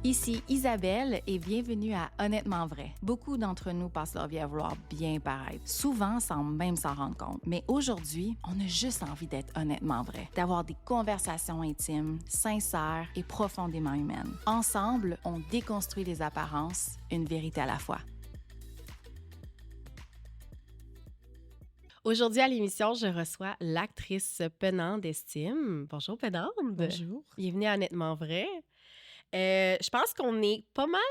Ici Isabelle et bienvenue à Honnêtement vrai. Beaucoup d'entre nous passent leur vie à vouloir bien paraître, souvent sans même s'en rendre compte. Mais aujourd'hui, on a juste envie d'être honnêtement vrai, d'avoir des conversations intimes, sincères et profondément humaines. Ensemble, on déconstruit les apparences, une vérité à la fois. Aujourd'hui, à l'émission, je reçois l'actrice Penande Estime. Bonjour, Penande. Bonjour. Bienvenue à Honnêtement vrai. Je pense qu'on est pas mal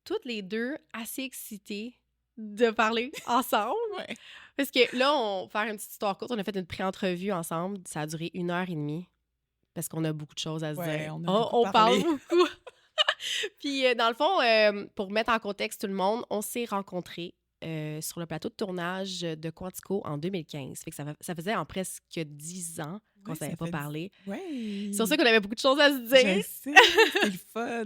toutes les deux assez excitées de parler ensemble. Ouais. Parce que là, on va faire une petite histoire courte. On a fait une pré-entrevue ensemble. Ça a duré 1h30 parce qu'on a beaucoup de choses à se dire. On a beaucoup parle parlé. beaucoup. Puis, dans le fond, pour mettre en contexte tout le monde, on s'est rencontrés sur le plateau de tournage de Quantico en 2015. Fait que ça faisait en presque 10 ans qu'on ne savait pas parler. Oui. C'est pour ça qu'on avait beaucoup de choses à se dire. Je sais, c'est le fun.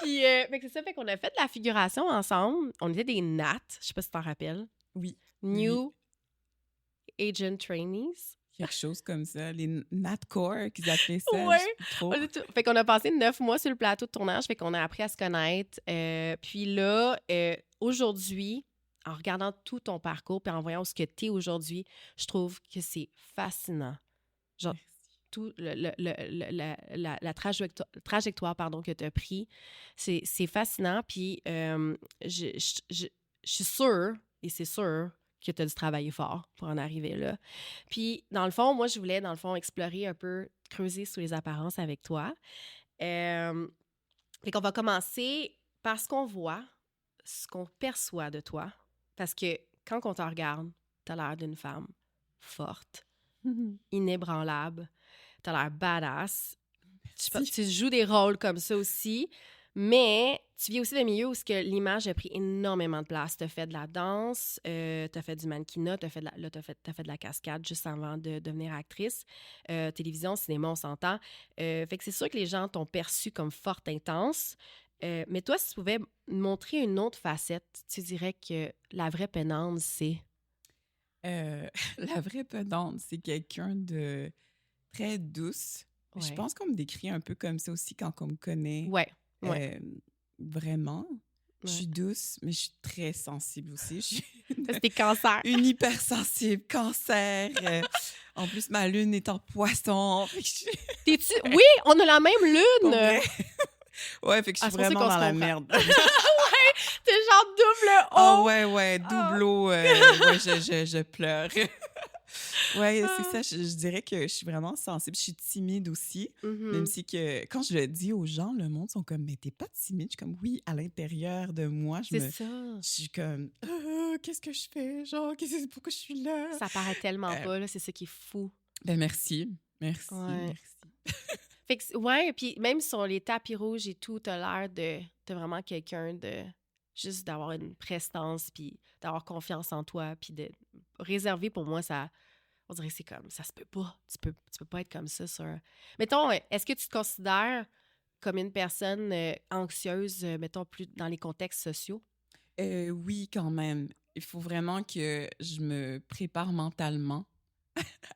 Puis, fait que c'est ça, fait qu'on a fait de la figuration ensemble. On était des NAT, je sais pas si tu t'en rappelles. Oui. New Agent Trainees. Quelque chose comme ça, les Natcore qu'ils appelaient ça. Ouais. Je sais pas trop. Fait qu'on a passé 9 mois sur le plateau de tournage, fait qu'on a appris à se connaître. Puis là, aujourd'hui, en regardant tout ton parcours puis en voyant ce que tu es aujourd'hui, je trouve que c'est fascinant. Genre, Merci. tout la trajectoire que tu as pris, c'est fascinant. Puis je suis sûre, et c'est sûr, que tu as dû travailler fort pour en arriver là. Puis, dans le fond, moi, je voulais, explorer un peu, creuser sous les apparences avec toi. Fait qu'on va commencer par ce qu'on voit, ce qu'on perçoit de toi. Parce que quand on te regarde, t'as l'air d'une femme forte, inébranlable, t'as l'air badass. Tu joues des rôles comme ça aussi, mais tu viens aussi d'un milieu où l'image a pris énormément de place. T'as fait de la danse, t'as fait du mannequinat, t'as fait de la cascade juste avant de devenir actrice. Télévision, cinéma, on s'entend. Fait que c'est sûr que les gens t'ont perçu comme forte, intense. Mais toi, si tu pouvais montrer une autre facette, tu dirais que la vraie Penande, c'est... La vraie Penande, c'est quelqu'un de très douce. Ouais. Je pense qu'on me décrit un peu comme ça aussi quand on me connaît. Ouais. Vraiment. Ouais. Je suis douce, mais je suis très sensible aussi. Je suis C'est tes cancers. une hypersensible, cancer. En plus, ma lune est en poisson. T'es-tu... Oui, on a la même Pour lune! vrai. Ouais, fait que je suis c'est pour ça vraiment qu'on dans se la comprend. merde. T'es genre double O! Oh ouais, double O. Ouais, je pleure. Ouais, c'est ça. Je dirais que je suis vraiment sensible. Je suis timide aussi. Même si que quand je le dis aux gens, le monde sont comme, mais t'es pas timide. Je suis comme, oui, à l'intérieur de moi, C'est ça. je suis comme, qu'est-ce que je fais? Genre, pourquoi je suis là? Ça paraît tellement pas, là. C'est ça qui est fou. Ben merci. Merci. Fait que, ouais, puis même sur les tapis rouges et tout, t'as l'air de... T'es vraiment quelqu'un de... Juste d'avoir une prestance, puis d'avoir confiance en toi, puis de réserver, pour moi, ça... On dirait que c'est comme... Ça se peut pas. Tu peux pas être comme ça sur... Mettons, est-ce que tu te considères comme une personne anxieuse, mettons, plus dans les contextes sociaux? Oui, quand même. Il faut vraiment que je me prépare mentalement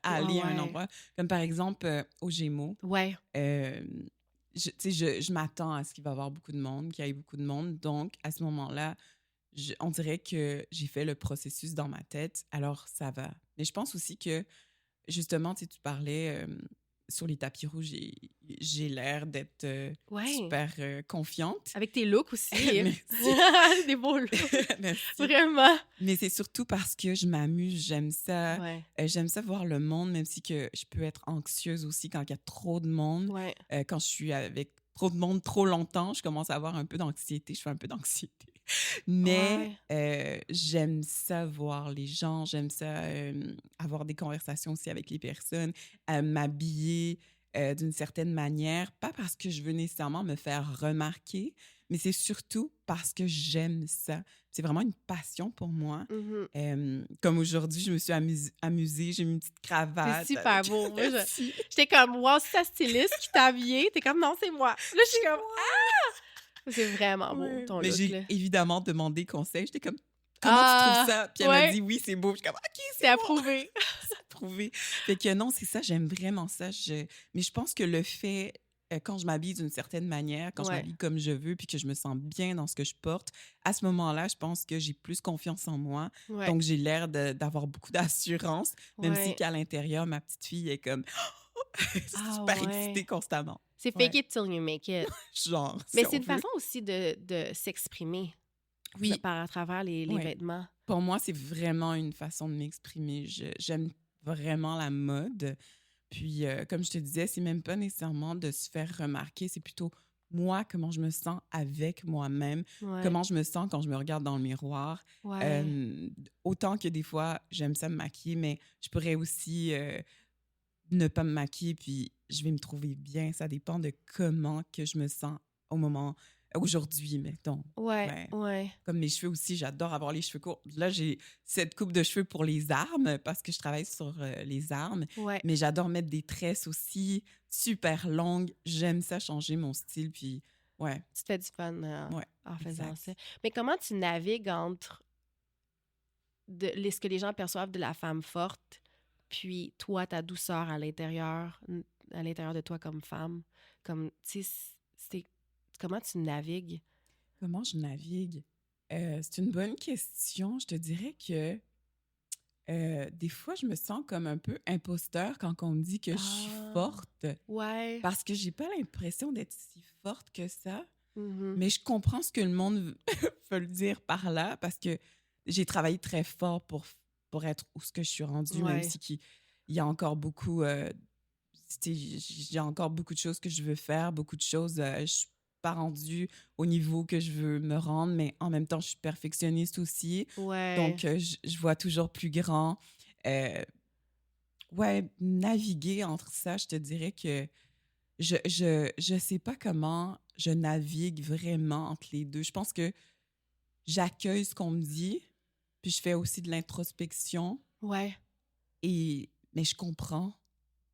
à aller à un endroit. Comme par exemple, aux Gémeaux. Ouais. Je m'attends à ce qu'il va y avoir beaucoup de monde, qu'il y ait beaucoup de monde. Donc, à ce moment-là, on dirait que j'ai fait le processus dans ma tête, alors ça va. Mais je pense aussi que, justement, tu parlais sur les tapis rouges, j'ai l'air d'être super confiante. Avec tes looks aussi. Merci. Des beaux looks. Merci. Vraiment. Mais c'est surtout parce que je m'amuse, j'aime ça. Ouais. J'aime ça voir le monde, même si que je peux être anxieuse aussi quand il y a trop de monde. Ouais. Quand je suis avec trop de monde trop longtemps, je commence à avoir un peu d'anxiété. Je fais un peu d'anxiété. Mais j'aime ça voir les gens, j'aime ça avoir des conversations aussi avec les personnes, m'habiller d'une certaine manière, pas parce que je veux nécessairement me faire remarquer, mais c'est surtout parce que j'aime ça. C'est vraiment une passion pour moi. Comme aujourd'hui, je me suis amusée, j'ai mis une petite cravate. C'est super beau. Moi, j'étais comme, wow, c'est ta styliste qui t'a habillée. T'es comme, non, c'est moi. Là, je suis comme, ah! C'est vraiment beau, ton mais look. j'ai là. évidemment demandé conseil. J'étais comme, comment tu trouves ça? Puis elle m'a dit, oui, c'est beau. Je suis comme, OK, c'est approuvé. C'est approuvé. Fait que non, c'est ça, j'aime vraiment ça. Mais je pense que le fait quand je m'habille d'une certaine manière, quand je Ouais. m'habille comme je veux, puis que je me sens bien dans ce que je porte, à ce moment-là, je pense que j'ai plus confiance en moi. Ouais. Donc, j'ai l'air d'avoir beaucoup d'assurance, même si Ouais. qu'à l'intérieur, ma petite fille est comme Ah super ouais. excitée constamment. C'est Ouais. fake it till you make it. Genre, Mais si c'est on une veut. façon aussi de s'exprimer Oui, à travers les Ouais. vêtements. pour moi, c'est vraiment une façon de m'exprimer. J'aime vraiment la mode. Puis, comme je te disais, c'est même pas nécessairement de se faire remarquer, c'est plutôt moi, comment je me sens avec moi-même, Ouais. comment je me sens quand je me regarde dans le miroir. Ouais. Autant que des fois, j'aime ça me maquiller, mais je pourrais aussi ne pas me maquiller, puis je vais me trouver bien. Ça dépend de comment que je me sens au moment, aujourd'hui, mettons. Ouais. Ouais. Ouais. Comme mes cheveux aussi, j'adore avoir les cheveux courts. Là, j'ai cette coupe de cheveux pour les armes parce que je travaille sur les armes. Ouais. Mais j'adore mettre des tresses aussi super longues. J'aime ça changer mon style. Puis, ouais, Tu te fais du fun ouais, en faisant exact. ça. Mais comment tu navigues entre ce que les gens perçoivent de la femme forte, puis toi, ta douceur à l'intérieur de toi comme femme? Comme, tu sais, comment tu navigues? Comment je navigue? C'est une bonne question. Je te dirais que des fois, je me sens comme un peu imposteur quand on me dit que je suis Ah. forte Ouais. parce que j'ai pas l'impression d'être si forte que ça. Mhm. Mais je comprends ce que le monde veut le dire par là parce que j'ai travaillé très fort pour être où ce que je suis rendue, même Ouais. si il y a encore beaucoup, tu sais, j'ai encore beaucoup de choses que je veux faire, beaucoup de choses, je suis pas rendue au niveau que je veux me rendre, mais en même temps, je suis perfectionniste aussi. Ouais. Donc, je vois toujours plus grand. Euh, ouais, naviguer entre ça, je te dirais que je sais pas comment je navigue vraiment entre les deux. Je pense que j'accueille ce qu'on me dit, puis je fais aussi de l'introspection, Ouais. mais je comprends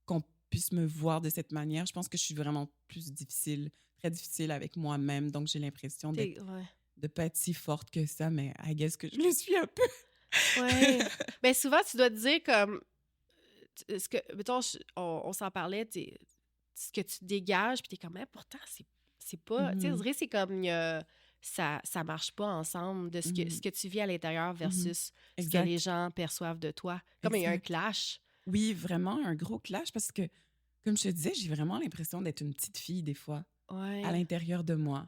qu'on puisse me voir de cette manière. Je pense que je suis vraiment plus difficile, très difficile avec moi-même, donc j'ai l'impression Ouais. de pas être si forte que ça, mais I guess que je le suis un peu. Ouais. Ben souvent, tu dois te dire comme... ce que, mettons, on s'en parlait, ce que tu dégages, puis t'es comme, mais pourtant, c'est pas... Tu sais, on Mhm, dirait que c'est comme... ça marche pas ensemble de ce mhm, que tu vis à l'intérieur mhm. versus ce que les Exact, gens perçoivent de toi. Comme il y a un exact. clash. Oui, vraiment un gros clash parce que, comme je te disais, j'ai vraiment l'impression d'être une petite fille des fois, à Ouais. l'intérieur de moi.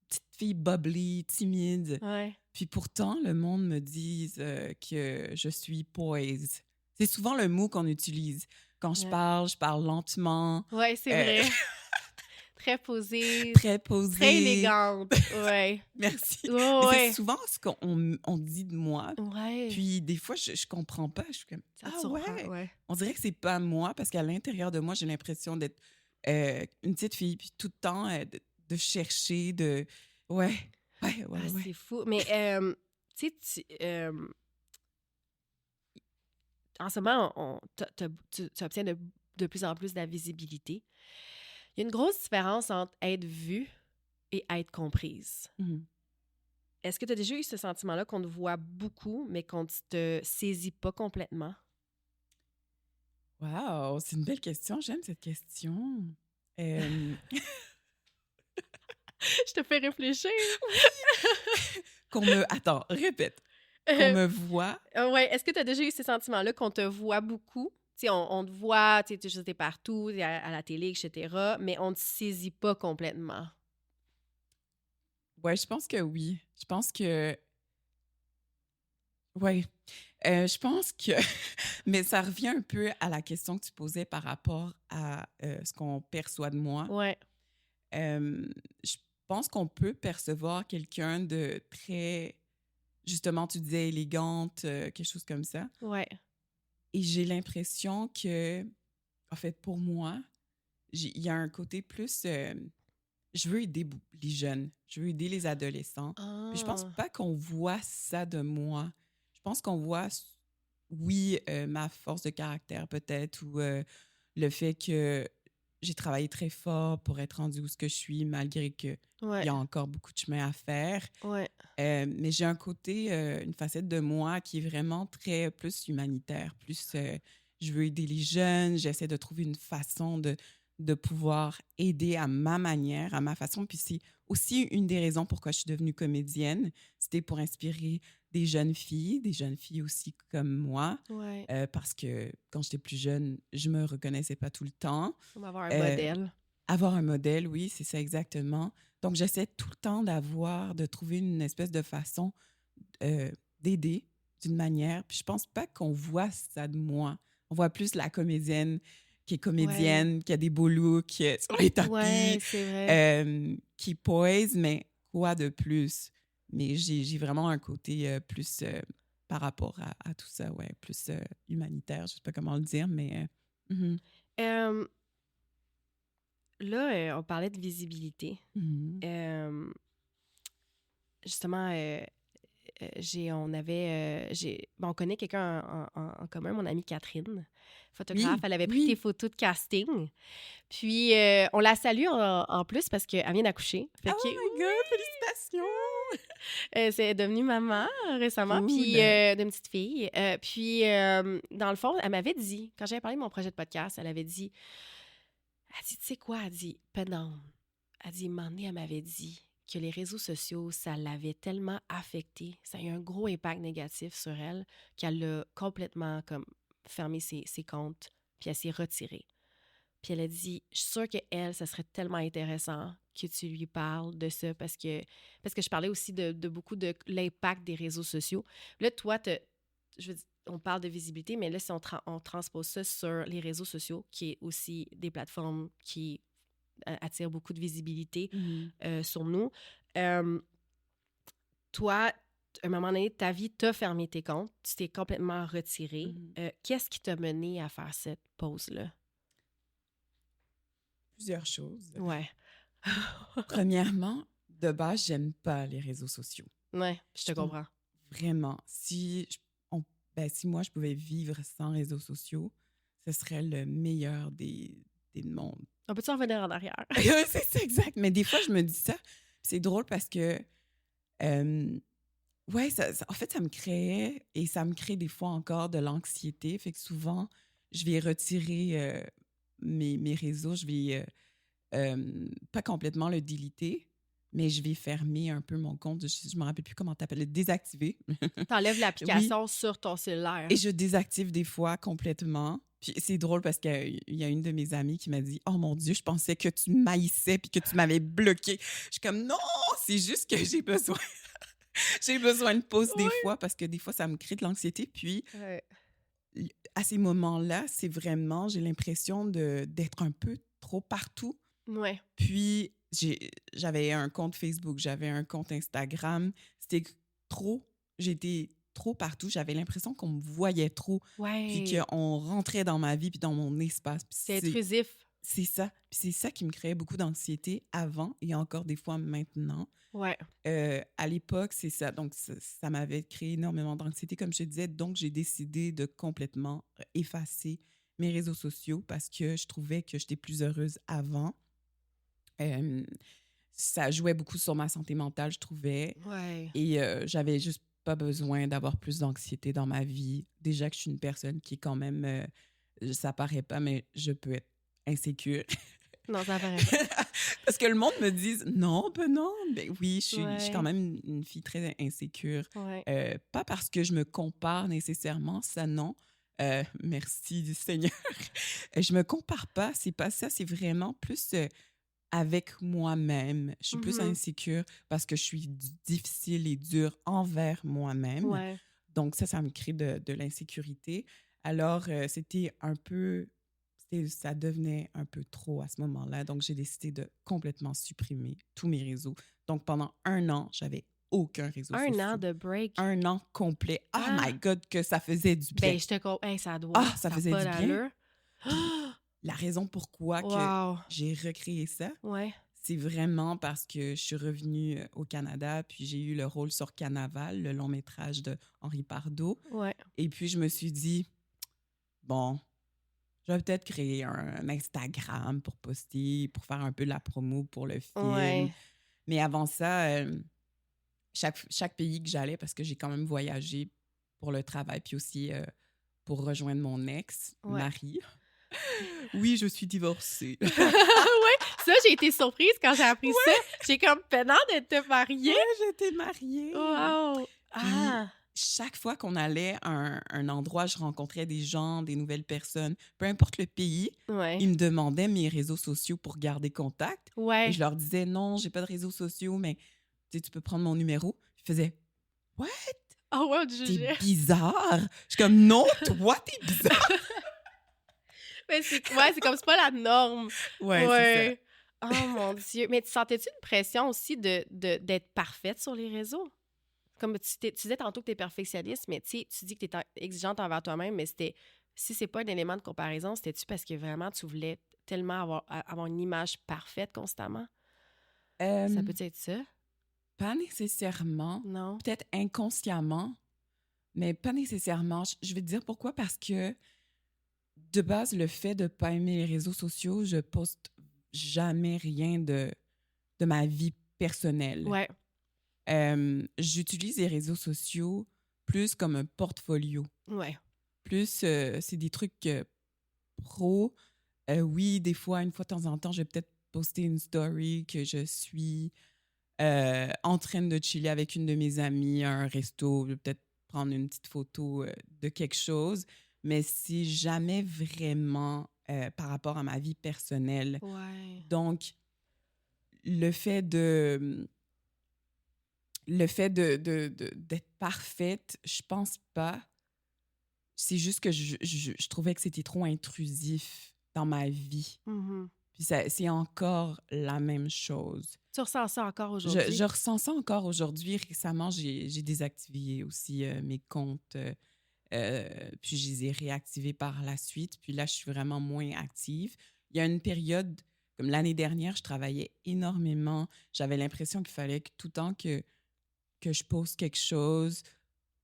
Petite fille bubbly, timide. Ouais. Puis pourtant, le monde me dit que je suis poised. C'est souvent le mot qu'on utilise. Quand Ouais. je parle lentement, Ouais, c'est euh, vrai. Très posée, très très posée. élégante. Ouais. Merci. Ouais, Mais c'est ouais. souvent ce qu'on on dit de moi. Ouais. Puis des fois, je comprends pas. Je suis comme, Ça te ah surprend, ouais. ouais. On dirait que c'est pas moi parce qu'à l'intérieur de moi, j'ai l'impression d'être une petite fille. Puis tout le temps, de chercher, de... Ouais, ouais, ouais, Ah, ouais. c'est fou. Mais, tu sais, en ce moment, tu obtiens de plus en plus de la visibilité. Il y a une grosse différence entre être vue et être comprise. Mhm. Est-ce que tu as déjà eu ce sentiment-là qu'on te voit beaucoup, mais qu'on ne te saisit pas complètement? Wow, c'est une belle question. J'aime cette question. Euh, Je te fais réfléchir. Attends, répète. Qu'on me voit. Ouais, est-ce que tu as déjà eu ces sentiments-là qu'on te voit beaucoup? Tu sais, on te voit, tu sais, t'es partout, t'es à la télé, etc., mais on ne te saisit pas complètement. Ouais, je pense que oui. Je pense que... Ouais. Je pense que... Mais ça revient un peu à la question que tu posais par rapport à ce qu'on perçoit de moi. Ouais. Je pense qu'on peut percevoir quelqu'un de très... Justement, tu disais élégante, quelque chose comme ça. Ouais. Et j'ai l'impression que, en fait, pour moi, il y a un côté plus... je veux aider les jeunes, je veux aider les adolescents. Puis je pense Ah. pas qu'on voit ça de moi. Je pense qu'on voit, oui, ma force de caractère peut-être, ou le fait que j'ai travaillé très fort pour être rendue où ce que je suis, malgré qu'il Ouais. y a encore beaucoup de chemin à faire. Ouais. Mais j'ai un côté, une facette de moi qui est vraiment très plus humanitaire, plus je veux aider les jeunes, j'essaie de trouver une façon de de pouvoir aider à ma manière, à ma façon. Puis c'est aussi une des raisons pourquoi je suis devenue comédienne. C'était pour inspirer des jeunes filles aussi comme moi. Ouais. Parce que quand j'étais plus jeune, je me reconnaissais pas tout le temps. Comme avoir un Euh, modèle. Avoir un modèle, oui, c'est ça exactement. Donc, j'essaie tout le temps de trouver une espèce de façon d'aider d'une manière. Puis je pense pas qu'on voit ça de moi. On voit plus la comédienne qui est comédienne, qui a des beaux looks sur les tapis, Ouais, c'est vrai. qui poise, mais quoi de plus? Mais j'ai vraiment un côté plus par rapport à tout ça, ouais, plus humanitaire, je sais pas comment le dire, mais... mhm, Euh, là, on parlait de visibilité. mhm. Justement, on connaît quelqu'un en commun, mon amie Catherine, photographe. Oui, Elle avait pris tes oui. photos de casting. Puis, on la salue en plus parce qu'elle vient d'accoucher. Fait Oh que, my God, félicitations! c'est devenu maman récemment, Cool. puis d'une petite fille. Puis, dans le fond, elle m'avait dit, quand j'avais parlé de mon projet de podcast, elle dit, tu sais quoi, elle dit, Pénombre. Elle dit, un moment donné, elle m'avait dit que les réseaux sociaux, ça l'avait tellement affectée, ça a eu un gros impact négatif sur elle, qu'elle a complètement comme fermé ses comptes, puis elle s'est retirée. Puis elle a dit, je suis sûre qu'elle, ça serait tellement intéressant que tu lui parles de ça parce que je parlais aussi de beaucoup de l'impact des réseaux sociaux. Là, toi, je veux dire, on parle de visibilité, mais là, si on transpose ça sur les réseaux sociaux, qui est aussi des plateformes qui attirent beaucoup de visibilité Mhm. sur nous, toi, à un moment donné de ta vie, tu as fermé tes comptes, tu t'es complètement retiré. Mhm. Qu'est-ce qui t'a mené à faire cette pause-là? Plusieurs choses. Ouais. Premièrement, de base, j'aime pas les réseaux sociaux. Ouais, je te Je trouve comprends. vraiment, si moi, je pouvais vivre sans réseaux sociaux, ce serait le meilleur des mondes. On peut-tu en revenir en arrière? C'est ça, exact. Mais des fois, je me dis ça. C'est drôle parce que, ouais, en fait, ça me créait et ça me crée des fois encore de l'anxiété. Fait que souvent, je vais retirer mes réseaux, je vais pas complètement le déliter, mais je vais fermer un peu mon compte. Je me rappelle plus comment t'appelles, le désactiver. T'enlèves Oui, l'application sur ton cellulaire. et je désactive des fois complètement. Puis c'est drôle parce qu'il y a une de mes amies qui m'a dit « Oh mon Dieu, je pensais que tu m'haïssais puis que tu m'avais bloqué. » Je suis comme « Non, c'est juste que j'ai besoin, j'ai besoin de pause des fois parce que des fois, ça me crée de l'anxiété. Puis Ouais. à ces moments-là, c'est vraiment, j'ai l'impression d'être un peu trop partout. Ouais. Puis, j'avais un compte Facebook, j'avais un compte Instagram. C'était trop, j'étais trop partout. J'avais l'impression qu'on me voyait trop, puis Ouais. qu'on rentrait dans ma vie, puis dans mon espace. Puis C'est intrusif. c'est ça. Puis c'est ça qui me créait beaucoup d'anxiété avant et encore des fois maintenant. Ouais. À l'époque, c'est ça. Donc, ça m'avait créé énormément d'anxiété, comme je te disais. Donc, j'ai décidé de complètement effacer mes réseaux sociaux parce que je trouvais que j'étais plus heureuse avant. Ça jouait beaucoup sur ma santé mentale, je trouvais. Ouais. Et j'avais juste pas besoin d'avoir plus d'anxiété dans ma vie. Déjà que je suis une personne qui est quand même, ça paraît pas, mais je peux être insécure. Non, ça paraît pas. Parce que le monde me dise non, ben non. Ben oui, je suis Ouais. quand même une fille très insécure. Ouais. Pas parce que je me compare nécessairement, ça non. Merci du Seigneur. Je me compare pas, c'est pas ça, c'est vraiment plus avec moi-même. Je suis plus Mhm. insécure parce que je suis difficile et dure envers moi-même. Ouais. Donc ça me crée de l'insécurité. Alors, c'était un peu, ça devenait un peu trop à ce moment-là. Donc, j'ai décidé de complètement supprimer tous mes réseaux. Donc, pendant 1 an, j'avais aucun réseau social. 1 an de break. 1 an complet. Oh Ah! my God, que ça faisait du bien. Ben, je te comprends. Hey, ça doit. Ah, ça a faisait pas du bien. d'allure. Puis, la raison pourquoi que Wow. j'ai recréé ça, Ouais. c'est vraiment parce que je suis revenue au Canada, puis j'ai eu le rôle sur Canaval, le long métrage de Henri Pardo. Ouais. Et puis, je me suis dit, bon, je vais peut-être créer un Instagram pour poster, pour faire un peu de la promo pour le film. Ouais. Mais avant ça, chaque pays que j'allais, parce que j'ai quand même voyagé pour le travail, puis aussi pour rejoindre mon ex, Ouais. Marie. Oui, je suis divorcée. Ouais, ça, j'ai été surprise quand j'ai appris ça. J'ai comme peinant de te marier. Ouais, j'étais mariée. Wow! Puis, chaque fois qu'on allait à un endroit, je rencontrais des gens, des nouvelles personnes, peu importe le pays, Ouais. ils me demandaient mes réseaux sociaux pour garder contact. Et Ouais. je leur disais, non, j'ai pas de réseaux sociaux, mais tu peux prendre mon numéro. Ils faisaient, what? Oh, wow, du T'es sujet. bizarre. Je suis comme, non, toi, t'es bizarre. Mais c'est comme c'est pas la norme. Ouais, c'est ça. Oh mon Dieu. Mais tu sentais-tu une pression aussi d'être parfaite sur les réseaux? Comme tu disais tantôt que tu es perfectionniste, mais tu dis que tu es exigeante envers toi-même, mais si c'est pas un élément de comparaison, c'était-tu parce que vraiment tu voulais tellement avoir une image parfaite constamment? Ça peut être ça? Pas nécessairement. Non? Peut-être inconsciemment, mais pas nécessairement. Je vais te dire pourquoi. Parce que, de base, le fait de ne pas aimer les réseaux sociaux, je poste jamais rien de ma vie personnelle. Ouais. J'utilise les réseaux sociaux plus comme un portfolio. Ouais. Plus, c'est des trucs pro. Oui, des fois, une fois de temps en temps, je vais peut-être poster une story que je suis en train de chiller avec une de mes amies à un resto. Je vais peut-être prendre une petite photo de quelque chose, mais c'est jamais vraiment par rapport à ma vie personnelle. Ouais. Donc, le fait d'être parfaite, je pense pas. C'est juste que je trouvais que c'était trop intrusif dans ma vie. Mm-hmm. Puis c'est encore la même chose. Tu ressens ça encore aujourd'hui? Je ressens ça encore aujourd'hui. Récemment, j'ai désactivé aussi mes comptes. Puis je les ai réactivés par la suite. Puis là, je suis vraiment moins active. Il y a une période, comme l'année dernière, je travaillais énormément. J'avais l'impression qu'il fallait que tout le temps que je poste quelque chose,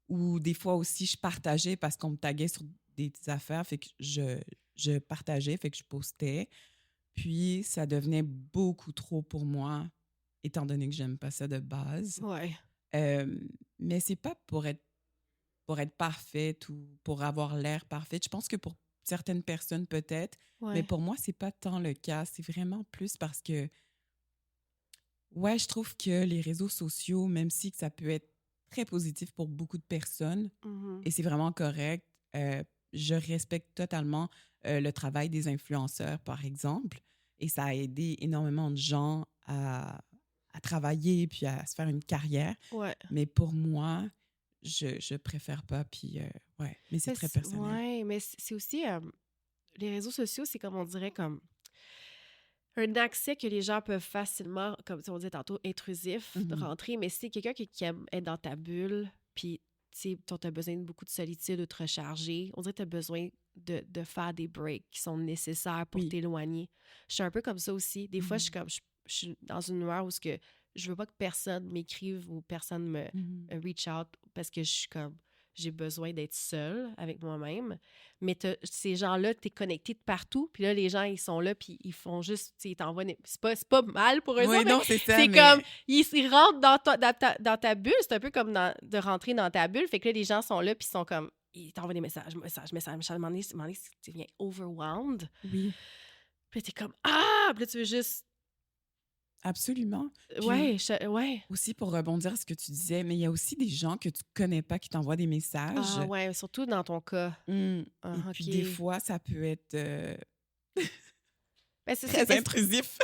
ou des fois aussi, je partageais parce qu'on me taguait sur des petites affaires. Fait que je partageais, fait que je postais. Puis, ça devenait beaucoup trop pour moi, étant donné que j'aime pas ça de base. Ouais. Mais c'est pas pour être parfaite ou pour avoir l'air parfaite. Je pense que pour certaines personnes, peut-être. Ouais. Mais pour moi, c'est pas tant le cas. C'est vraiment plus parce que, ouais, je trouve que les réseaux sociaux, même si ça peut être très positif pour beaucoup de personnes, Mm-hmm. et c'est vraiment correct, je respecte totalement le travail des influenceurs, par exemple. Et ça a aidé énormément de gens à travailler puis à se faire une carrière. Ouais. Mais pour moi, je préfère pas. Puis, ouais, mais c'est très personnel. Ouais, mais c'est aussi... les réseaux sociaux, c'est comme on dirait comme un accès que les gens peuvent facilement, comme on disait tantôt, intrusif, de rentrer. Mais si c'est quelqu'un qui aime être dans ta bulle, puis tu as besoin de beaucoup de solitude, de te recharger, on dirait que tu as besoin de faire des breaks qui sont nécessaires pour t'éloigner. Je suis un peu comme ça aussi. Des fois, je suis comme je suis dans une humeur où je veux pas que personne m'écrive ou personne me reach out parce que je suis comme j'ai besoin d'être seule avec moi-même. Mais ces gens-là, tu es connecté de partout. Puis là, les gens, ils sont là, puis ils font juste, ils t'envoient... C'est pas mal pour eux Oui, autres, non, c'est ça, c'est mais... comme, ils rentrent dans ta bulle. C'est un peu comme de rentrer dans ta bulle. Fait que là, les gens sont là, puis ils sont comme, ils t'envoient des messages. À un moment donné, tu deviens overwhelmed. Oui. Puis t'es comme, ah! Puis là, tu veux juste... Absolument. Puis ouais. aussi, pour rebondir à ce que tu disais, mais il y a aussi des gens que tu connais pas qui t'envoient des messages. Ah ouais, surtout dans ton cas. Et puis des fois, ça peut être très intrusif.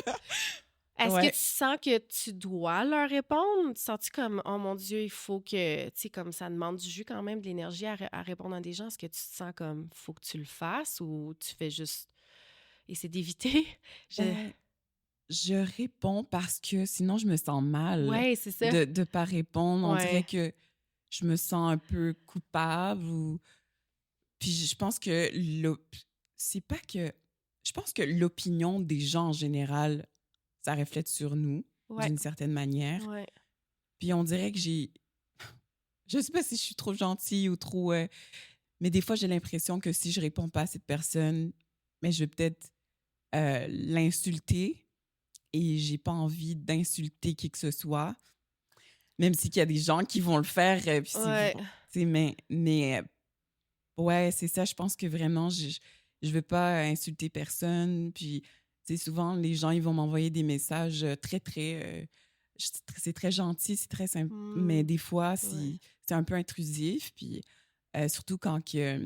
Est-ce que tu sens que tu dois leur répondre? Tu sens-tu comme, oh mon Dieu, il faut que, tu sais, comme ça demande du jus quand même, de l'énergie à répondre à des gens. Est-ce que tu te sens comme, faut que tu le fasses ou tu fais juste essayer d'éviter? Je réponds parce que sinon, je me sens mal c'est ça. de ne pas répondre. On dirait que je me sens un peu coupable. Puis je pense que c'est pas que... Je pense que l'opinion des gens en général, ça reflète sur nous d'une certaine manière. Ouais. Puis on dirait que je sais pas si je suis trop gentille ou trop... mais des fois, j'ai l'impression que si je réponds pas à cette personne, mais je vais peut-être l'insulter. Et j'ai pas envie d'insulter qui que ce soit, même s'il y a des gens qui vont le faire. Puis mais ouais, c'est ça. Je pense que vraiment, je veux pas insulter personne. Puis, tu sais, souvent, les gens, ils vont m'envoyer des messages très, très... c'est très gentil, c'est très simple. Mais des fois, Ouais. c'est un peu intrusif. Puis, surtout quand tu as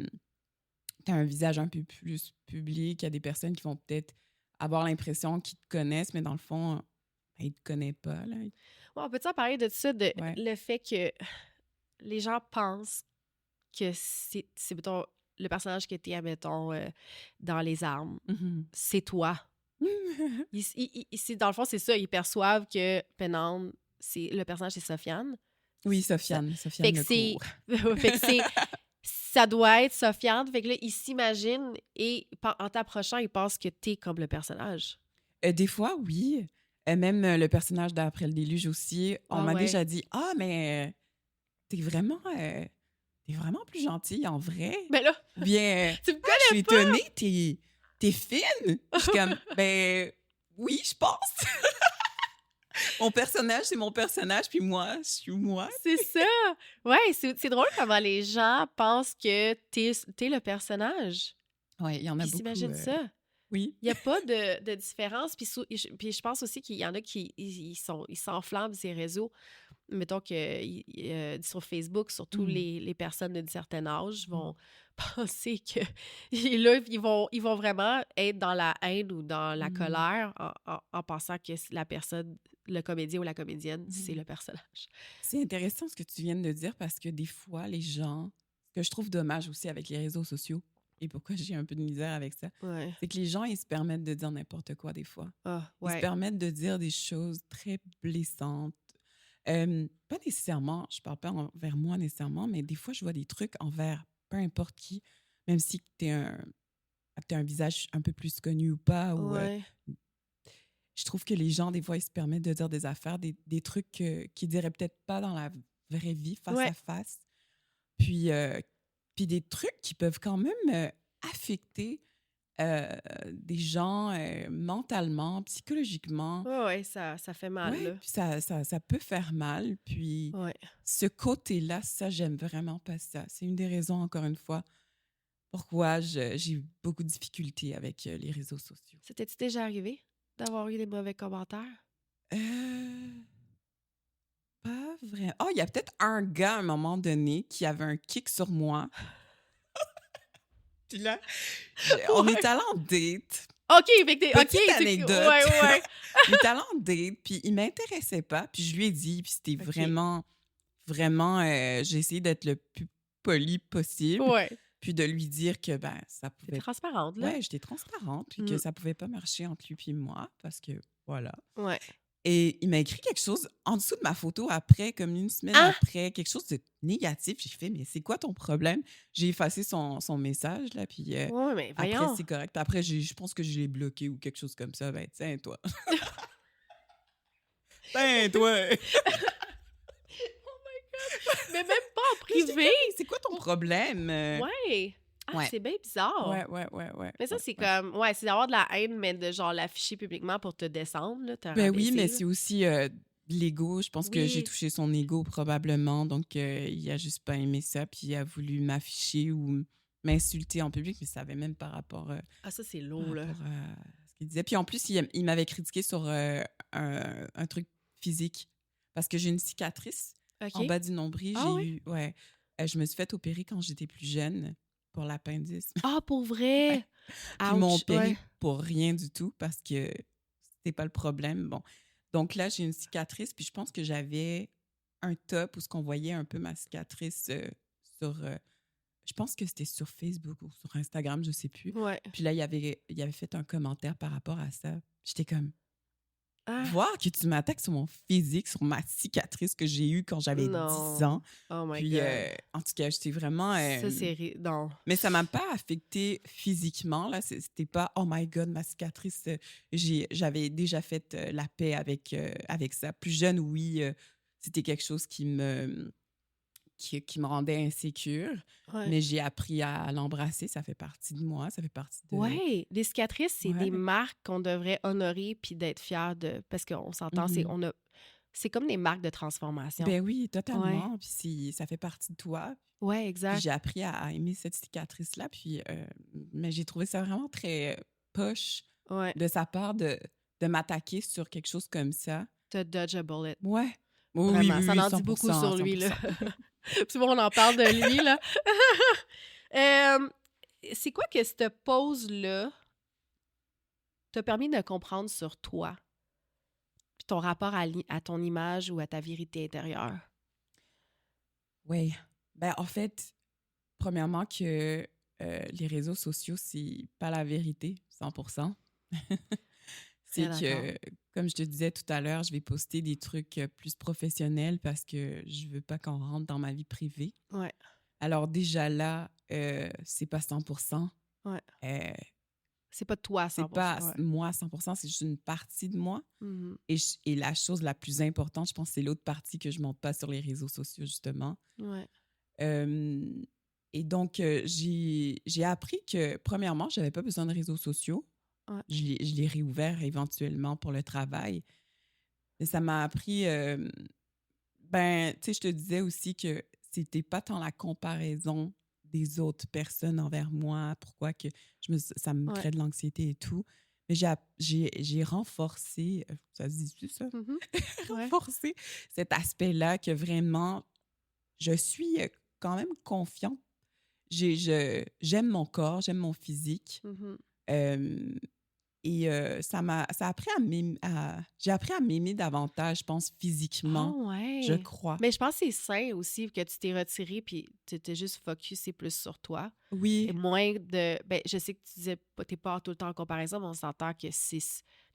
un visage un peu plus public, il y a des personnes qui vont peut-être avoir l'impression qu'ils te connaissent, mais dans le fond, ben, ils te connaissent pas, là. Ouais, on peut-tu en parler de ça, de Ouais. le fait que les gens pensent que c'est mettons, le personnage que t'es, admettons, dans Les Armes, Mhm. c'est toi. Dans le fond, c'est ça. Ils perçoivent que Pénande, le personnage, c'est Sofiane. Oui, Ça- Sofiane Fait que c'est... Lecourt. fait que c'est... Ça doit être Sofiane. Fait que là, ils s'imaginent et en t'approchant, ils pensent que t'es comme le personnage. Des fois, oui. Même le personnage d'Après le déluge aussi, on m'a déjà dit « Ah, mais t'es vraiment plus gentille en vrai. Mais là, » Bien, tu me je connais suis étonnée, t'es fine. Je suis comme « Ben oui, je pense. » Mon personnage, c'est mon personnage, puis moi, je suis moi. c'est ça. Ouais, c'est drôle comment les gens pensent que t'es le personnage. Oui, il y en a Puis beaucoup. s'imagine ça. Oui. Il n'y a pas de différence. Puis je pense aussi qu'il y en a qui ils s'enflamment ces réseaux. Mettons que sur Facebook, surtout les personnes d'un certain âge vont penser que et là, ils vont vraiment être dans la haine ou dans la colère en pensant que la personne, le comédien ou la comédienne, c'est le personnage. C'est intéressant ce que tu viens de dire parce que des fois, les gens, ce que je trouve dommage aussi avec les réseaux sociaux, et pourquoi j'ai un peu de misère avec ça, Ouais. c'est que les gens, ils se permettent de dire n'importe quoi des fois. Ah, Ils se ouais. permettent de dire des choses très blessantes. Pas nécessairement, je parle pas envers moi nécessairement, mais des fois, je vois des trucs envers peu importe qui, même si tu as un visage un peu plus connu ou pas. Ou, Ouais. je trouve que les gens, des fois, ils se permettent de dire des affaires, des trucs qu'ils diraient peut-être pas dans la vraie vie, face Ouais. à face. Puis des trucs qui peuvent quand même affecter des gens mentalement, psychologiquement. Ouais, ça fait mal, Ouais, là. puis ça peut faire mal. Puis Ouais. ce côté-là, ça, j'aime vraiment pas ça. C'est une des raisons, encore une fois, pourquoi j'ai eu beaucoup de difficultés avec les réseaux sociaux. Ça t'est-tu déjà arrivé d'avoir eu des mauvais commentaires? Pas vrai. Oh, il y a peut-être un gars à un moment donné qui avait un kick sur moi. Puis là, on est allé en date. OK, fait que Petite anecdote. Ouais. On est allé en date, puis il m'intéressait pas. Puis je lui ai dit, puis c'était vraiment, vraiment... j'ai essayé d'être le plus poli possible. Ouais. Puis de lui dire que, ben, ça T'es pouvait... transparente, là. Ouais, j'étais transparente, puis que ça pouvait pas marcher entre lui et moi, parce que, voilà. Ouais. Et il m'a écrit quelque chose en dessous de ma photo après, comme une semaine après, quelque chose de négatif. J'ai fait, mais c'est quoi ton problème? J'ai effacé son message, là, puis Ouais, mais après, voyons. c'est correct. Puis après, je pense que je l'ai bloqué ou quelque chose comme ça. Ben, tiens, toi. Tiens, toi. Mais même pas en privé. C'est quoi ton problème? Ouais. Ah, Ouais. c'est bien bizarre. Ouais. Mais ça, c'est comme... Ouais, c'est d'avoir de la haine, mais de genre l'afficher publiquement pour te descendre, là, te Ben oui, rabaisser, mais là. c'est aussi l'ego. Je pense que j'ai touché son ego probablement. Donc, il a juste pas aimé ça. Puis, il a voulu m'afficher ou m'insulter en public. Mais ça avait même par rapport, Ah, ça, c'est lourd, là. à ce qu'il disait. Puis, en plus, il m'avait critiqué sur un truc physique. Parce que j'ai une cicatrice en OK. bas du nombril. Ah oui? Je me suis fait opérer quand j'étais plus jeune pour l'appendice. Ah, pour vrai? Ouais. Puis ils m'ont Ouch, opéré ouais. pour rien du tout parce que c'était pas le problème. Bon. Donc là, j'ai une cicatrice, puis je pense que j'avais un top où ce qu'on voyait un peu ma cicatrice sur... je pense que c'était sur Facebook ou sur Instagram, je sais plus. Ouais. Puis là, il avait fait un commentaire par rapport à ça. J'étais comme... Ah, Voir que tu m'attaques sur mon physique, sur ma cicatrice que j'ai eue quand j'avais 10 ans. Oh my Puis, God. en tout cas, j'étais vraiment... Ça, c'est... Non. Mais ça m'a pas affectée physiquement. Là. C'était pas « Oh my God, ma cicatrice! » J'avais déjà fait la paix avec ça. Plus jeune, oui, c'était quelque chose qui me rendait insécure. Ouais. Mais j'ai appris à l'embrasser. Ça fait partie de moi. Ça fait partie de... Ouais, les cicatrices, c'est Ouais. des marques qu'on devrait honorer puis d'être fiers de. Parce qu'on s'entend, c'est comme des marques de transformation. Ben oui, totalement. Puis ça fait partie de toi. Ouais, Puis exact. j'ai appris à aimer cette cicatrice-là. Puis, mais j'ai trouvé ça vraiment très poche Ouais. de sa part de m'attaquer sur quelque chose comme ça. To dodge a bullet. Ouais. Oui, Vraiment, oui, ça oui, en dit beaucoup 100%, sur lui, là. 100%. Puis bon, on en parle de lui, là. C'est quoi que cette pause-là t'a permis de comprendre sur toi? Puis ton rapport à ton image ou à ta vérité intérieure? Oui. Ben, en fait, premièrement, que les réseaux sociaux, c'est pas la vérité, 100%. C'est Très que, d'accord. comme je te disais tout à l'heure, je vais poster des trucs plus professionnels parce que je veux pas qu'on rentre dans ma vie privée. Ouais, Alors déjà là, c'est pas 100%. ouais. Euh, C'est pas toi à c'est 100%. pas Ouais. moi à 100%, c'est juste une partie de moi. Mhm. Et la chose la plus importante, je pense, c'est l'autre partie que je montre pas sur les réseaux sociaux, justement. Ouais. Euh, et donc, j'ai appris que, premièrement, j'avais pas besoin de réseaux sociaux. Ouais. Je l'ai réouvert éventuellement pour le travail. Mais ça m'a appris, ben, tu sais, je te disais aussi que c'était pas tant la comparaison des autres personnes envers moi, pourquoi que ça me Ouais. crée de l'anxiété et tout. Mais j'ai renforcé, ça se dit plus ça? Mhm. Ouais. Renforcé cet aspect-là que vraiment, je suis quand même confiante. J'aime mon corps, j'aime mon physique. Mhm. Euh, et ça a appris j'ai appris à m'aimer davantage, je pense, Ah physiquement, je ouais. crois. Mais je pense que c'est sain aussi que tu t'es retiré puis tu t'es juste focusé plus sur toi. Et Oui, moins de... Ben, je sais que tu disais pas t'es pas tout le temps en comparaison, mais on s'entend que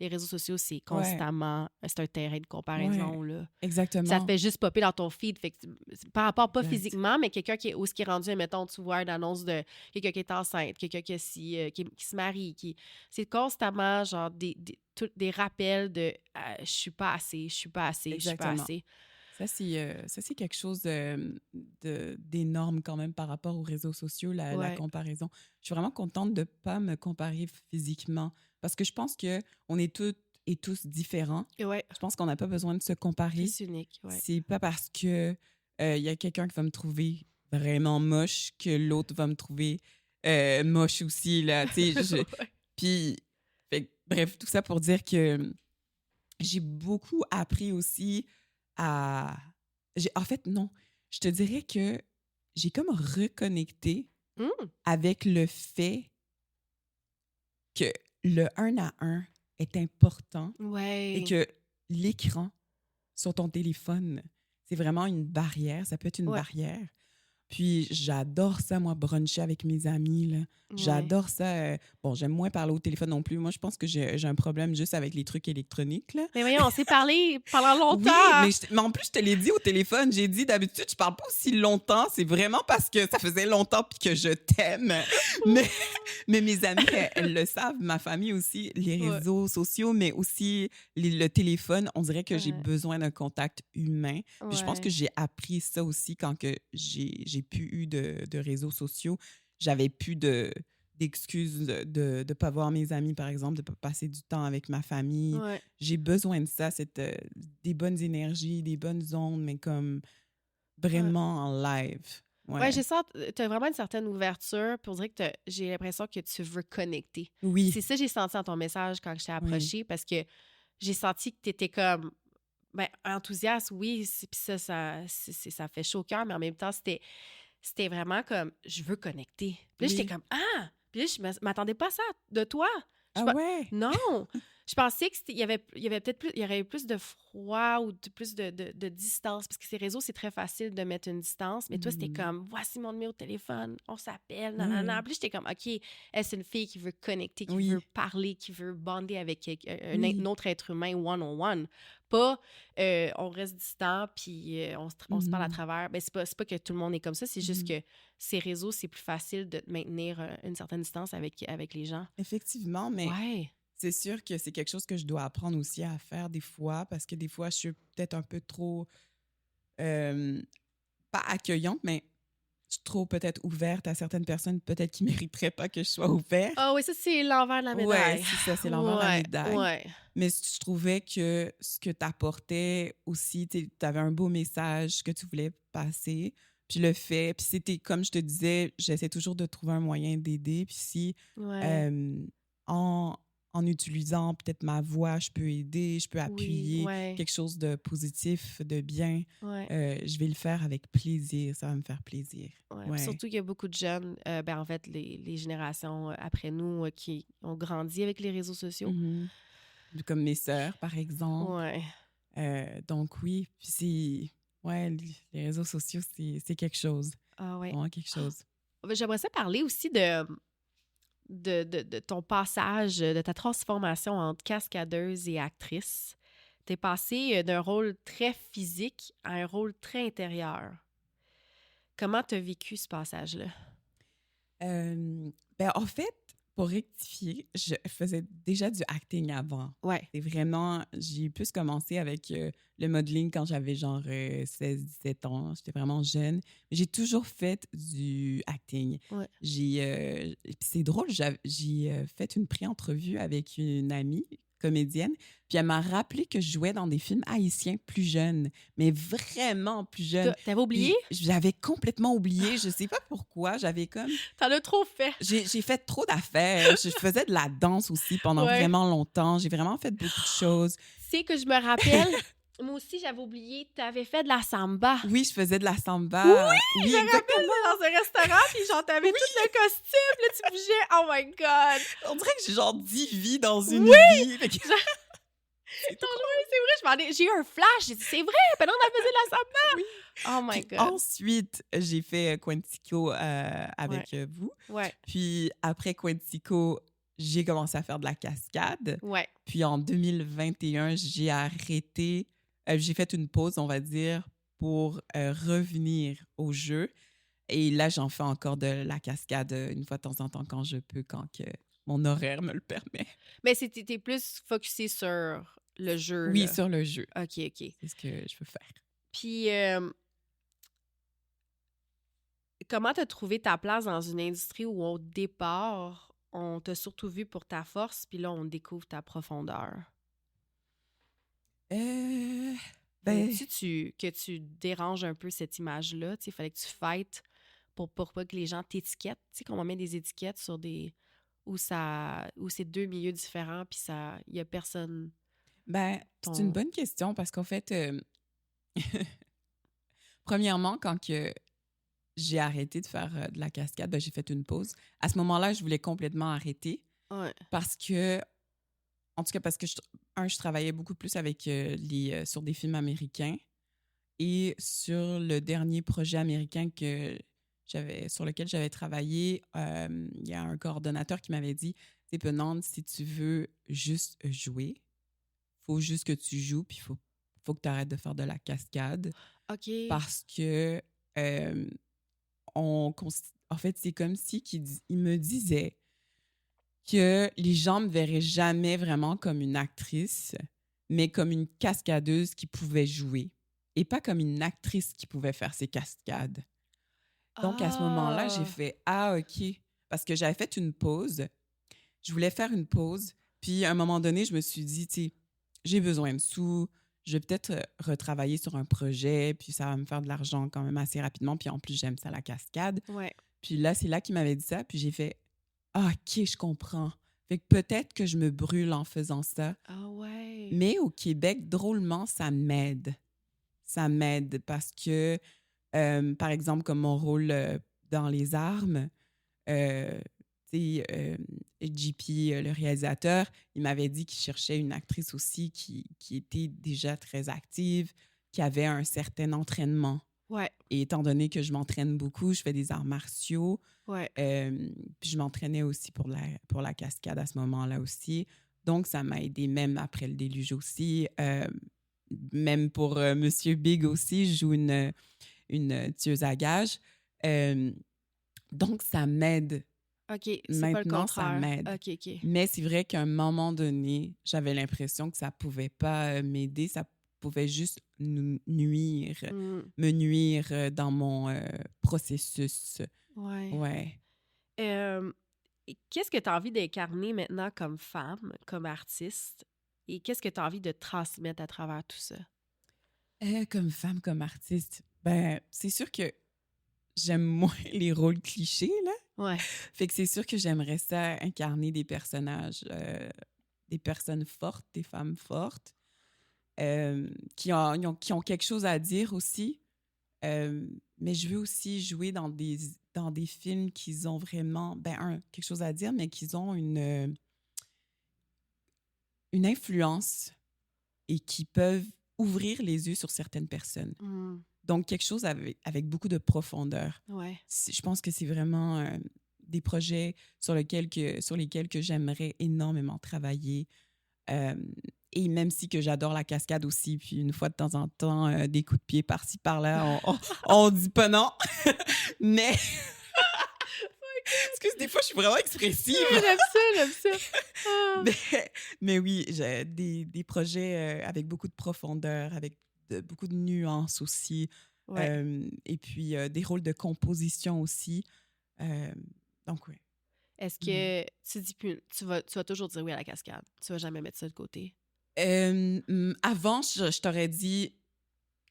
les réseaux sociaux, c'est ouais, constamment... C'est un terrain de ouais, comparaison, là. Ça te exactement. fait juste popper dans ton feed. Fait que par rapport, pas Exact. physiquement, mais quelqu'un où ce qui est rendu, mettons, tu vois une annonce de quelqu'un qui est enceinte, quelqu'un qui se marie, c'est constamment, genre, des rappels de je suis pas assez, je suis pas assez, je suis pas Exactement. assez. Ça, c'est quelque chose d'énorme quand même par rapport aux réseaux sociaux, la Ouais. comparaison. Je suis vraiment contente de ne pas me comparer physiquement parce que je pense qu'on est toutes et tous différents. Et ouais, Je pense qu'on n'a pas besoin de se comparer. c'est unique, ouais. C'est pas parce que il y a quelqu'un qui va me trouver vraiment moche que l'autre va me trouver moche aussi, là. Tu sais, Ouais. puis, bref, tout ça pour dire que j'ai beaucoup appris aussi en fait, non. Je te dirais que j'ai comme reconnecté Mm. avec le fait que le 1 à 1 est important et Ouais. que l'écran sur ton téléphone, c'est vraiment une barrière. Ça peut être une Ouais. barrière. Puis j'adore ça, moi, bruncher avec mes amis, là. J'adore ça. Bon, j'aime moins parler au téléphone non plus. Moi, je pense que j'ai un problème juste avec les trucs électroniques, là. Mais voyons, on s'est parlé pendant Oui, longtemps. mais en plus, je te l'ai dit au téléphone. J'ai dit, d'habitude, je parle pas aussi longtemps. C'est vraiment parce que ça faisait longtemps puis que je t'aime. Mais mes amis, elles le savent. Ma famille aussi, les Ouais. réseaux sociaux, mais aussi le téléphone. On dirait que j'ai Ouais. besoin d'un contact humain. Puis je pense que Ouais. j'ai appris ça aussi quand que j'ai plus eu de réseaux sociaux. J'avais plus d'excuses de ne pas voir mes amis, par exemple, de ne pas passer du temps avec ma famille. Ouais. J'ai besoin de ça, des bonnes énergies, des bonnes ondes, mais comme vraiment en live. Ouais, t'as vraiment une certaine ouverture pour dire que j'ai l'impression que tu veux connecter. Oui, C'est ça que j'ai senti dans ton message quand je t'ai oui, approché parce que j'ai senti que t'étais comme ben, enthousiaste, oui, puis ça fait chaud au cœur, mais en même temps, c'était vraiment comme je veux connecter. Puis là, j'étais oui. comme ah! Puis là, je m'attendais pas à ça de toi. Ah ouais? Non! Je pensais qu'il y avait peut-être plus, il y aurait plus de froid ou plus de distance, parce que ces réseaux, c'est très facile de mettre une distance, mais toi, c'était comme, voici mon numéro de téléphone, on s'appelle, nanana. Puis j'étais comme, OK, elle, c'est une fille qui veut connecter, qui Oui. veut parler, qui veut bonder avec Oui. un autre être humain one-on-one. Pas, on reste distant, puis on se parle à travers. Ben, c'est pas que tout le monde est comme ça, c'est juste que ces réseaux, c'est plus facile de maintenir une certaine distance avec les gens. Effectivement, mais Ouais. c'est sûr que c'est quelque chose que je dois apprendre aussi à faire des fois, parce que des fois, je suis peut-être un peu trop, pas accueillante, mais suis trop peut-être ouverte à certaines personnes, peut-être qui ne mériteraient pas que je sois ouverte. Ah oui, ça, c'est l'envers de la médaille. Ouais, c'est ça, c'est l'envers de la médaille. Ouais. Mais je trouvais que ce que tu apportais aussi, tu avais un beau message que tu voulais passer, puis le fait, puis c'était comme je te disais, j'essaie toujours de trouver un moyen d'aider, puis si Ouais. en utilisant peut-être ma voix, je peux aider, je peux Oui, appuyer ouais. quelque chose de positif, de bien, Ouais. je vais le faire avec plaisir, ça va me faire plaisir. Ouais. Ouais. Surtout qu'il y a beaucoup de jeunes, en fait, les générations après nous qui ont grandi avec les réseaux sociaux. Mhm. Comme mes sœurs, par exemple. Ouais. Donc oui, puis ouais, les réseaux sociaux, c'est quelque chose. Ah ouais. Vraiment quelque chose. J'aimerais ça parler aussi de ton passage, de ta transformation entre cascadeuse et actrice. T'es passée d'un rôle très physique à un rôle très intérieur. Comment t'as vécu ce passage-là? En fait, pour rectifier, je faisais déjà du acting avant. Ouais. C'est vraiment, j'ai plus commencé avec le modeling quand j'avais genre 16-17 ans. J'étais vraiment jeune. J'ai toujours fait du acting. Ouais. Puis c'est drôle, j'ai fait une pré-entrevue avec une amie comédienne, puis elle m'a rappelé que je jouais dans des films haïtiens plus jeunes, mais vraiment plus jeunes. T'avais oublié? Puis j'avais complètement oublié, je sais pas pourquoi, j'avais comme... T'en as trop fait. J'ai fait trop d'affaires. Je faisais de la danse aussi pendant vraiment longtemps. J'ai vraiment fait beaucoup de choses. C'est que je me rappelle, moi aussi, j'avais oublié, t'avais fait de la samba. Oui, je faisais de la samba. Oui, je me rappelle dans un restaurant, puis genre, t'avais tout le costume, là, tu bougeais. Oh my God! On dirait que j'ai genre 10 vies dans une vie. Fait que- C'est vrai, j'ai eu un flash, j'ai dit, c'est vrai, pendant qu'on faisait de la samba. Oui. Oh my Puis God. ensuite, j'ai fait Quantico avec vous. Ouais. Puis après Quantico, j'ai commencé à faire de la cascade. Ouais. Puis en 2021, j'ai arrêté. J'ai fait une pause, on va dire, pour revenir au jeu. Et là, j'en fais encore de la cascade une fois de temps en temps quand je peux, quand que mon horaire me le permet. Mais t'es plus focusé sur le jeu. Oui, là. sur le jeu. OK. C'est ce que je veux faire. Puis, comment t'as trouvé ta place dans une industrie où, au départ, on t'a surtout vu pour ta force, puis là, on découvre ta profondeur? Que tu déranges un peu cette image-là? Il fallait que tu fightes pour pas que les gens t'étiquettent. Tu sais, qu'on va mettre des étiquettes sur des... où c'est deux milieux différents, puis il y a personne... C'est une bonne question parce qu'en fait, premièrement, quand que j'ai arrêté de faire de la cascade, j'ai fait une pause. À ce moment-là, je voulais complètement arrêter parce que, en tout cas, parce que je travaillais beaucoup plus avec sur des films américains et sur le dernier projet américain sur lequel j'avais travaillé, il y a un coordonnateur qui m'avait dit, c'est Penande, si tu veux juste jouer, faut juste que tu joues, puis faut que tu arrêtes de faire de la cascade. OK. Parce que, en fait, c'est comme si il me disait que les gens ne me verraient jamais vraiment comme une actrice, mais comme une cascadeuse qui pouvait jouer, et pas comme une actrice qui pouvait faire ses cascades. Donc, à ce moment-là, j'ai fait « Ah, OK ». Parce que j'avais fait une pause. Je voulais faire une pause. Puis, à un moment donné, je me suis dit, tu sais, j'ai besoin de sous. Je vais peut-être retravailler sur un projet. Puis, ça va me faire de l'argent quand même assez rapidement. Puis, en plus, j'aime ça, la cascade. Ouais. Puis là, c'est là qu'il m'avait dit ça. Puis, j'ai fait « Ah, OK, je comprends ». Fait que peut-être que je me brûle en faisant ça. Ah ouais. Mais au Québec, drôlement, ça m'aide. Ça m'aide parce que... par exemple, comme mon rôle dans Les Armes, JP, le réalisateur, il m'avait dit qu'il cherchait une actrice aussi qui était déjà très active, qui avait un certain entraînement. Ouais. Et étant donné que je m'entraîne beaucoup, je fais des arts martiaux. Ouais. Puis je m'entraînais aussi pour la cascade à ce moment-là aussi. Donc, ça m'a aidé même après le déluge aussi. Même pour Monsieur Big aussi, je joue une tueuse à gages. Donc, ça m'aide. OK, c'est maintenant, pas le contraire. Ça m'aide. OK. Mais c'est vrai qu'à un moment donné, j'avais l'impression que ça pouvait pas m'aider, ça pouvait juste me nuire dans mon processus. Ouais. Ouais. Qu'est-ce que tu as envie d'incarner maintenant comme femme, comme artiste? Et qu'est-ce que tu as envie de transmettre à travers tout ça? Comme femme, comme artiste, ben, c'est sûr que j'aime moins les rôles clichés, là. Ouais. Fait que c'est sûr que j'aimerais ça incarner des personnages, des personnes fortes, des femmes fortes, qui ont quelque chose à dire aussi. Mais je veux aussi jouer dans des films qui ont vraiment, quelque chose à dire, mais qui ont une influence et qui peuvent ouvrir les yeux sur certaines personnes. Donc, quelque chose avec beaucoup de profondeur. Ouais. Je pense que c'est vraiment des projets sur lesquels que j'aimerais énormément travailler. Et même si que j'adore la cascade aussi, puis une fois de temps en temps, des coups de pied par-ci, par-là, on dit pas non. Mais... Excuse, des fois, je suis vraiment expressive. J'aime ça. Ah. Mais oui, j'ai des projets avec beaucoup de profondeur, avec beaucoup de nuances aussi. Ouais. Et puis, des rôles de composition aussi. Donc, oui. Est-ce que tu dis plus, tu vas toujours dire oui à la cascade? Tu vas jamais mettre ça de côté? Avant, je t'aurais dit,